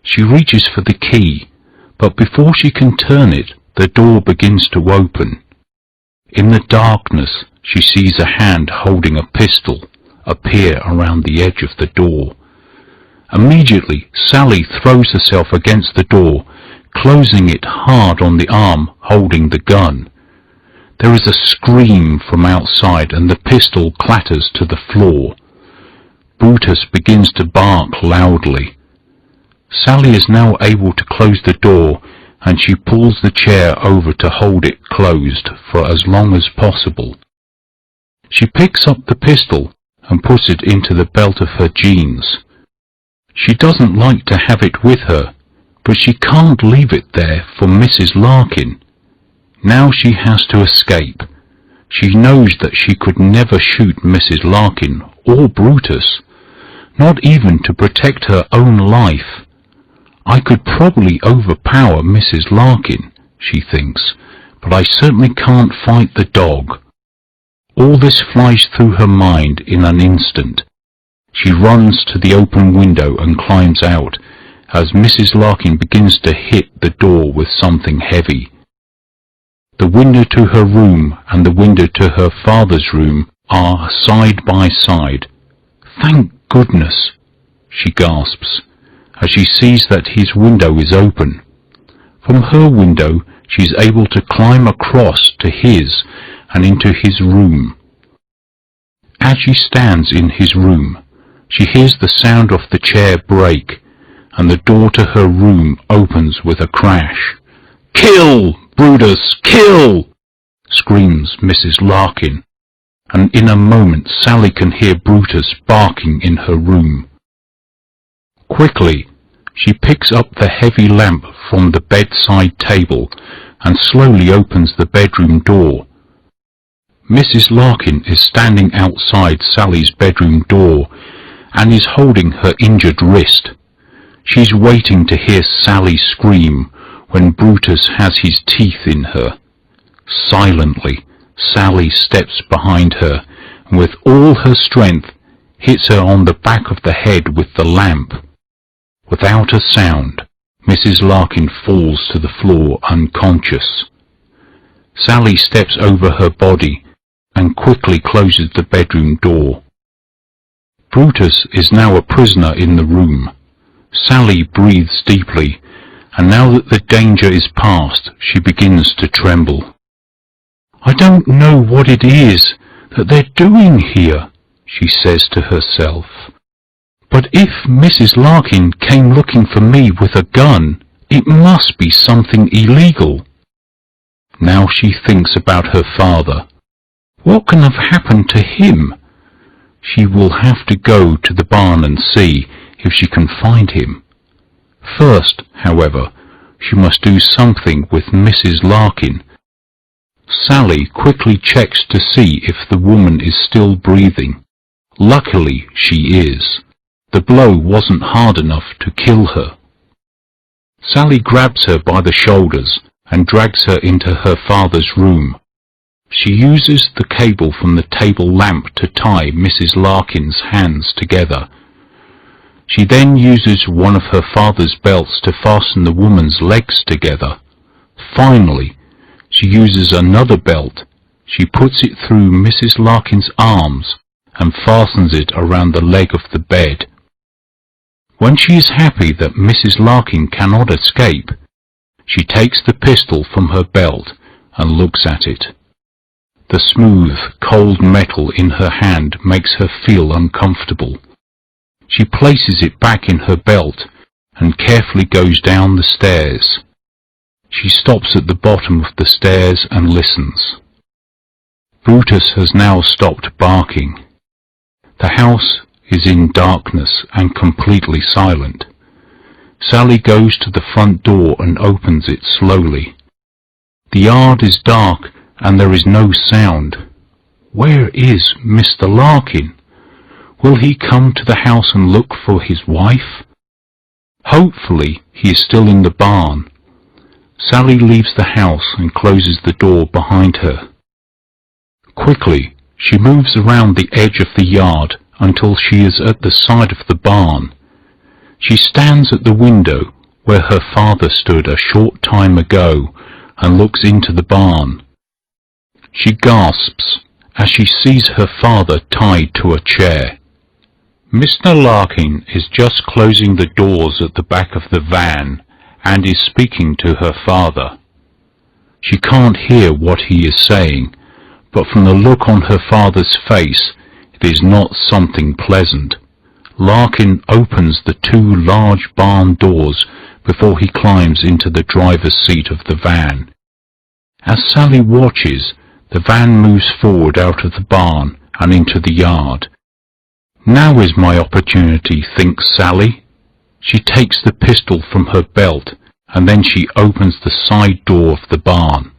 She reaches for the key, but before she can turn it, the door begins to open. In the darkness she sees a hand holding a pistol appear around the edge of the door. Immediately Sally throws herself against the door, closing it hard on the arm holding the gun. There is a scream from outside and the pistol clatters to the floor. Brutus begins to bark loudly. Sally is now able to close the door, and she pulls the chair over to hold it closed for as long as possible. She picks up the pistol and puts it into the belt of her jeans. She doesn't like to have it with her, but she can't leave it there for Mrs Larkin. Now she has to escape. She knows that she could never shoot Mrs Larkin or Brutus, not even to protect her own life. I could probably overpower Mrs Larkin, she thinks, but I certainly can't fight the dog. All this flies through her mind in an instant. She runs to the open window and climbs out, as Mrs Larkin begins to hit the door with something heavy. The window to her room and the window to her father's room are side by side. Thank goodness, she gasps, as she sees that his window is open. From her window she is able to climb across to his and into his room. As she stands in his room, she hears the sound of the chair break, and the door to her room opens with a crash. "Kill, Brutus, kill!" screams Mrs Larkin, and in a moment Sally can hear Brutus barking in her room. Quickly, she picks up the heavy lamp from the bedside table and slowly opens the bedroom door. Mrs Larkin is standing outside Sally's bedroom door and is holding her injured wrist. She's waiting to hear Sally scream when Brutus has his teeth in her. Silently, Sally steps behind her and with all her strength hits her on the back of the head with the lamp. Without a sound, Mrs Larkin falls to the floor unconscious. Sally steps over her body and quickly closes the bedroom door. Brutus is now a prisoner in the room. Sally breathes deeply, and now that the danger is past, she begins to tremble. "I don't know what it is that they're doing here," she says to herself. "But if Mrs Larkin came looking for me with a gun, it must be something illegal." Now she thinks about her father. What can have happened to him? She will have to go to the barn and see if she can find him. First, however, she must do something with Mrs Larkin. Sally quickly checks to see if the woman is still breathing. Luckily, she is. The blow wasn't hard enough to kill her. Sally grabs her by the shoulders and drags her into her father's room. She uses the cable from the table lamp to tie Mrs Larkin's hands together. She then uses one of her father's belts to fasten the woman's legs together. Finally, she uses another belt. She puts it through Mrs Larkin's arms and fastens it around the leg of the bed. When she is happy that Mrs Larkin cannot escape, she takes the pistol from her belt and looks at it. The smooth, cold metal in her hand makes her feel uncomfortable. She places it back in her belt and carefully goes down the stairs. She stops at the bottom of the stairs and listens. Brutus has now stopped barking. The house is in darkness and completely silent. Sally goes to the front door and opens it slowly. The yard is dark and there is no sound. Where is Mr Larkin? Will he come to the house and look for his wife? Hopefully he is still in the barn. Sally leaves the house and closes the door behind her. Quickly, she moves around the edge of the yard until she is at the side of the barn. She stands at the window where her father stood a short time ago and looks into the barn. She gasps as she sees her father tied to a chair. Mr Larkin is just closing the doors at the back of the van and is speaking to her father. She can't hear what he is saying, but from the look on her father's face, it is not something pleasant. Larkin opens the two large barn doors before he climbs into the driver's seat of the van. As Sally watches, the van moves forward out of the barn and into the yard. Now is my opportunity, thinks Sally. She takes the pistol from her belt and then she opens the side door of the barn.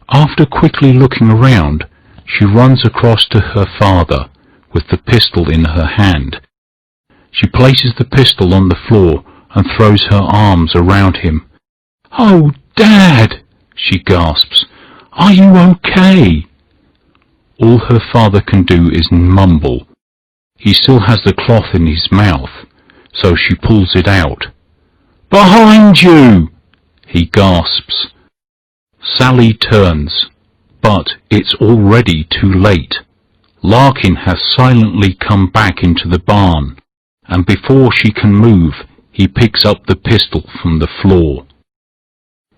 After quickly looking around, she runs across to her father with the pistol in her hand. She places the pistol on the floor and throws her arms around him. "Oh, Dad!" she gasps. "Are you okay?" All her father can do is mumble. He still has the cloth in his mouth, so she pulls it out. "Behind you!" he gasps. Sally turns, but it's already too late. Larkin has silently come back into the barn, and before she can move, he picks up the pistol from the floor.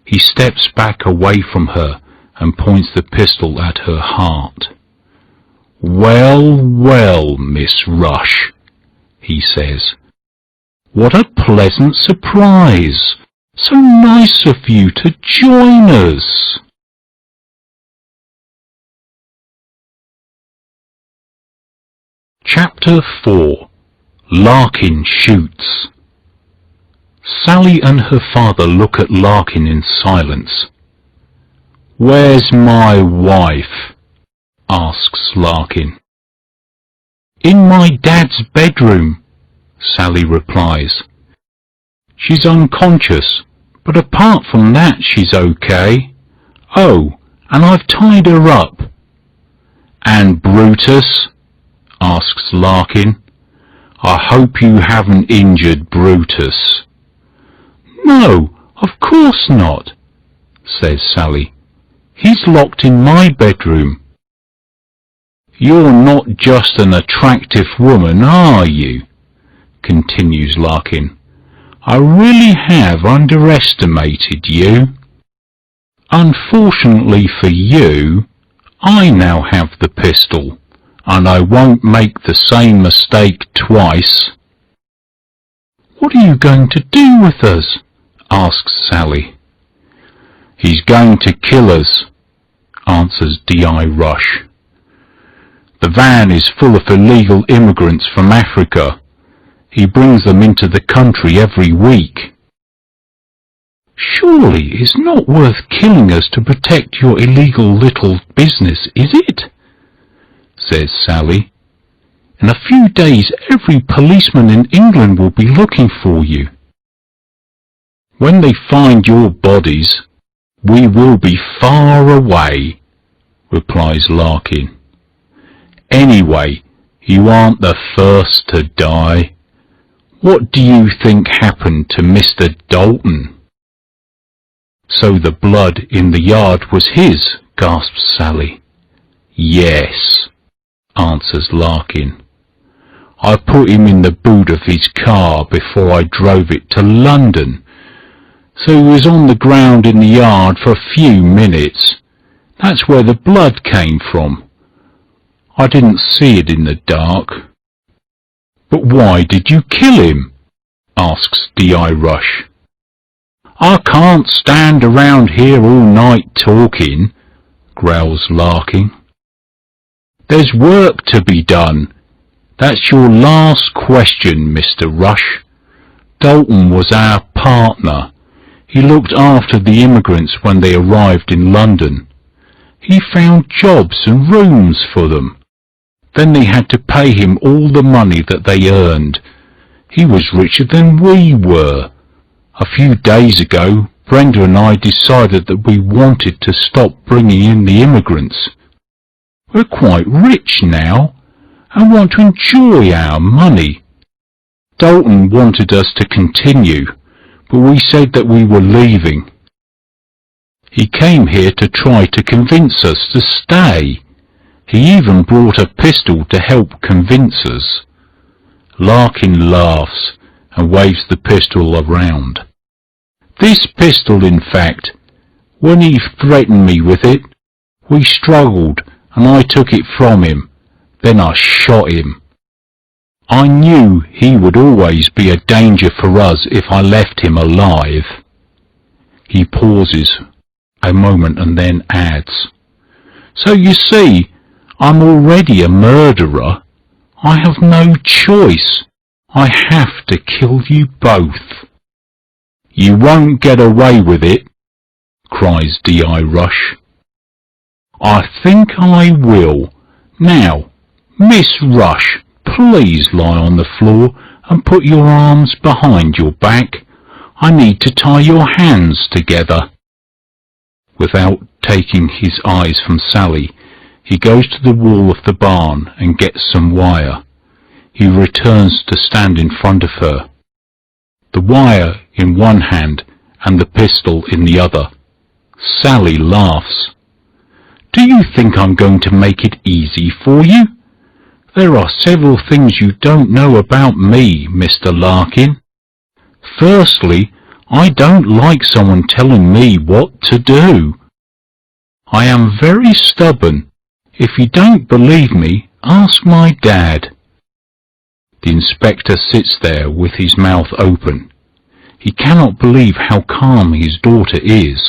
He steps back away from her and points the pistol at her heart. "Well, well, Miss Rush," he says. "What a pleasant surprise! So nice of you to join us." Chapter 4. Larkin Shoots. Sally and her father look at Larkin in silence. "Where's my wife?" asks Larkin. "In my dad's bedroom," Sally replies. "She's unconscious, but apart from that she's okay. Oh, and I've tied her up." "And Brutus?" asks Larkin. "I hope you haven't injured Brutus." "No, of course not," says Sally. "He's locked in my bedroom." "You're not just an attractive woman, are you?" continues Larkin. "I really have underestimated you. Unfortunately for you, I now have the pistol, and I won't make the same mistake twice." "What are you going to do with us?" asks Sally. "He's going to kill us," answers DI Rush. "The van is full of illegal immigrants from Africa. He brings them into the country every week." "Surely it's not worth killing us to protect your illegal little business, is it?" says Sally. "In a few days every policeman in England will be looking for you." "When they find your bodies, we will be far away," replies Larkin. "Anyway, you aren't the first to die. What do you think happened to Mr Dalton?" "So the blood in the yard was his," gasps Sally. "Yes," answers Larkin. "I put him in the boot of his car before I drove it to London, so he was on the ground in the yard for a few minutes. That's where the blood came from. I didn't see it in the dark." "But why did you kill him?" asks DI Rush. "I can't stand around here all night talking," growls Larkin. "There's work to be done. That's your last question, Mr Rush. Dalton was our partner. He looked after the immigrants when they arrived in London. He found jobs and rooms for them. Then they had to pay him all the money that they earned. He was richer than we were. A few days ago, Brenda and I decided that we wanted to stop bringing in the immigrants. We're quite rich now and want to enjoy our money. Dalton wanted us to continue, but we said that we were leaving. He came here to try to convince us to stay. He even brought a pistol to help convince us." Larkin laughs and waves the pistol around. "This pistol, in fact, when he threatened me with it, we struggled and I took it from him. Then I shot him. I knew he would always be a danger for us if I left him alive." He pauses a moment and then adds, "So you see, I'm already a murderer. I have no choice. I have to kill you both." "You won't get away with it," cries DI Rush. "I think I will. Now, Miss Rush, please lie on the floor and put your arms behind your back. I need to tie your hands together." Without taking his eyes from Sally, he goes to the wall of the barn and gets some wire. He returns to stand in front of her, the wire in one hand and the pistol in the other. Sally laughs. "Do you think I'm going to make it easy for you? There are several things you don't know about me, Mr Larkin. Firstly, I don't like someone telling me what to do. I am very stubborn. If you don't believe me, ask my dad." The inspector sits there with his mouth open. He cannot believe how calm his daughter is.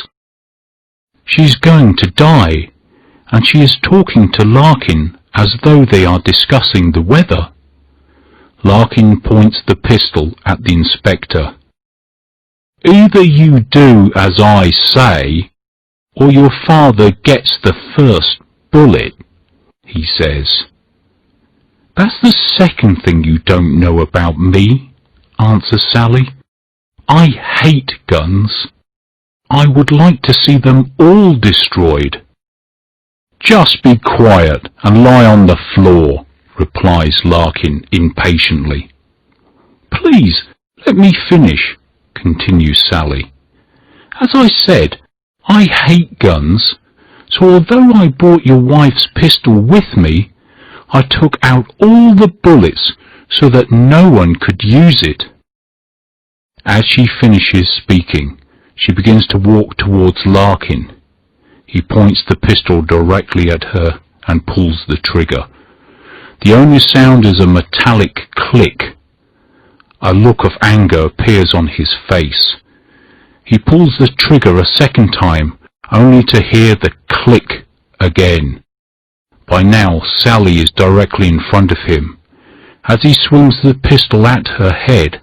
She is going to die, and she is talking to Larkin as though they are discussing the weather. Larkin points the pistol at the inspector. "Either you do as I say, or your father gets the first bullet," he says. "That's the second thing you don't know about me," answers Sally. "I hate guns. I would like to see them all destroyed." "Just be quiet and lie on the floor," replies Larkin impatiently. "Please, let me finish," continues Sally. "As I said, I hate guns, so although I brought your wife's pistol with me, I took out all the bullets so that no one could use it." As she finishes speaking, she begins to walk towards Larkin. He points the pistol directly at her and pulls the trigger. The only sound is a metallic click. A look of anger appears on his face. He pulls the trigger a second time, only to hear the click again. By now, Sally is directly in front of him. As he swings the pistol at her head,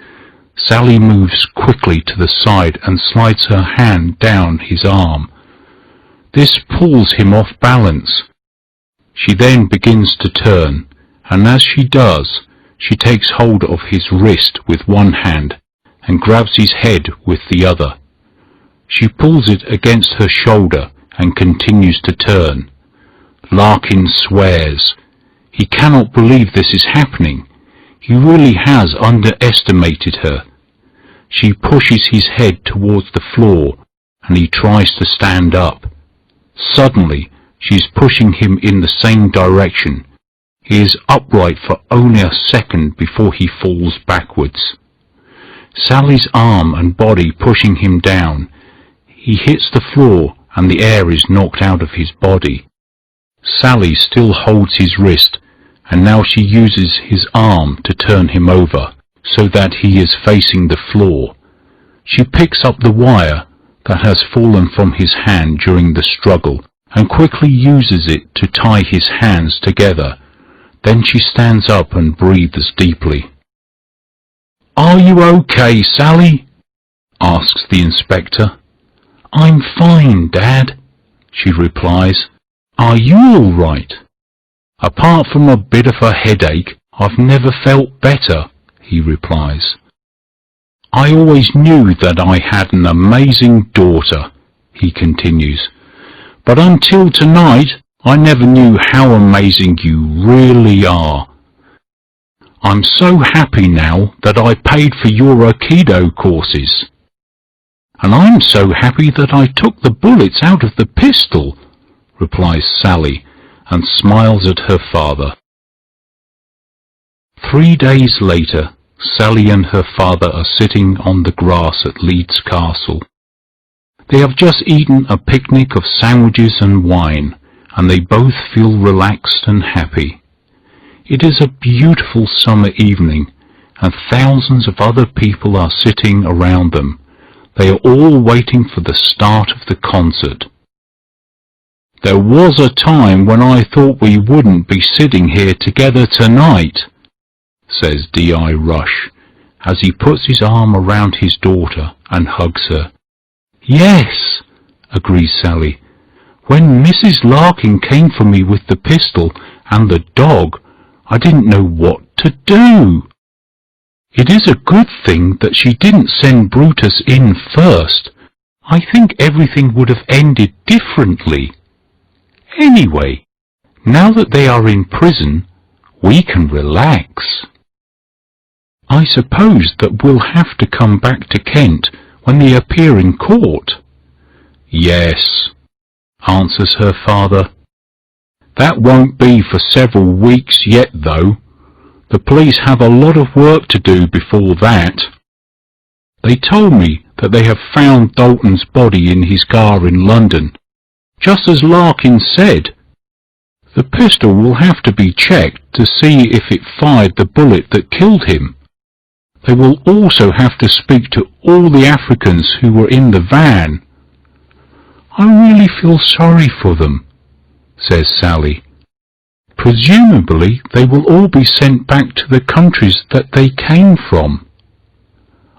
Sally moves quickly to the side and slides her hand down his arm. This pulls him off balance. She then begins to turn, and as she does, she takes hold of his wrist with one hand and grabs his head with the other. She pulls it against her shoulder and continues to turn. Larkin swears. He cannot believe this is happening. He really has underestimated her. She pushes his head towards the floor, and he tries to stand up. Suddenly, she is pushing him in the same direction. He is upright for only a second before he falls backwards. Sally's arm and body pushing him down. He hits the floor and the air is knocked out of his body. Sally still holds his wrist, and now she uses his arm to turn him over, so that he is facing the floor. She picks up the wire that has fallen from his hand during the struggle and quickly uses it to tie his hands together. Then she stands up and breathes deeply. "Are you okay, Sally?" asks the inspector. "I'm fine, Dad," she replies. "Are you all right?" "Apart from a bit of a headache, I've never felt better," he replies. "I always knew that I had an amazing daughter," he continues, "but until tonight I never knew how amazing you really are. I'm so happy now that I paid for your Aikido courses. And I'm so happy that I took the bullets out of the pistol," replies Sally, and smiles at her father. 3 days later, Sally and her father are sitting on the grass at Leeds Castle. They have just eaten a picnic of sandwiches and wine, and they both feel relaxed and happy. It is a beautiful summer evening, and thousands of other people are sitting around them. They are all waiting for the start of the concert. "There was a time when I thought we wouldn't be sitting here together tonight," says DI Rush, as he puts his arm around his daughter and hugs her. "Yes," agrees Sally. "When Mrs Larkin came for me with the pistol and the dog, I didn't know what to do. It is a good thing that she didn't send Brutus in first. I think everything would have ended differently. Anyway, now that they are in prison, we can relax. I suppose that we'll have to come back to Kent when they appear in court." "Yes," answers her father. "That won't be for several weeks yet, though. The police have a lot of work to do before that. They told me that they have found Dalton's body in his car in London, just as Larkin said. The pistol will have to be checked to see if it fired the bullet that killed him. They will also have to speak to all the Africans who were in the van." "I really feel sorry for them," says Sally. "Presumably they will all be sent back to the countries that they came from."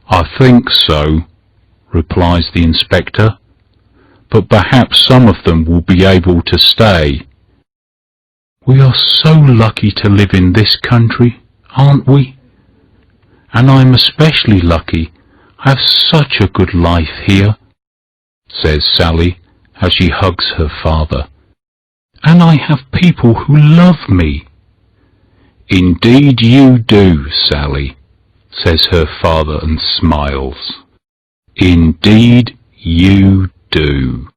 "I think so," replies the inspector. but perhaps some of them will be able to stay. We are so lucky to live in this country, aren't we? And I'm especially lucky. I have such a good life here, says Sally as she hugs her father. And I have people who love me. Indeed you do, Sally, says her father and smiles. Indeed you do.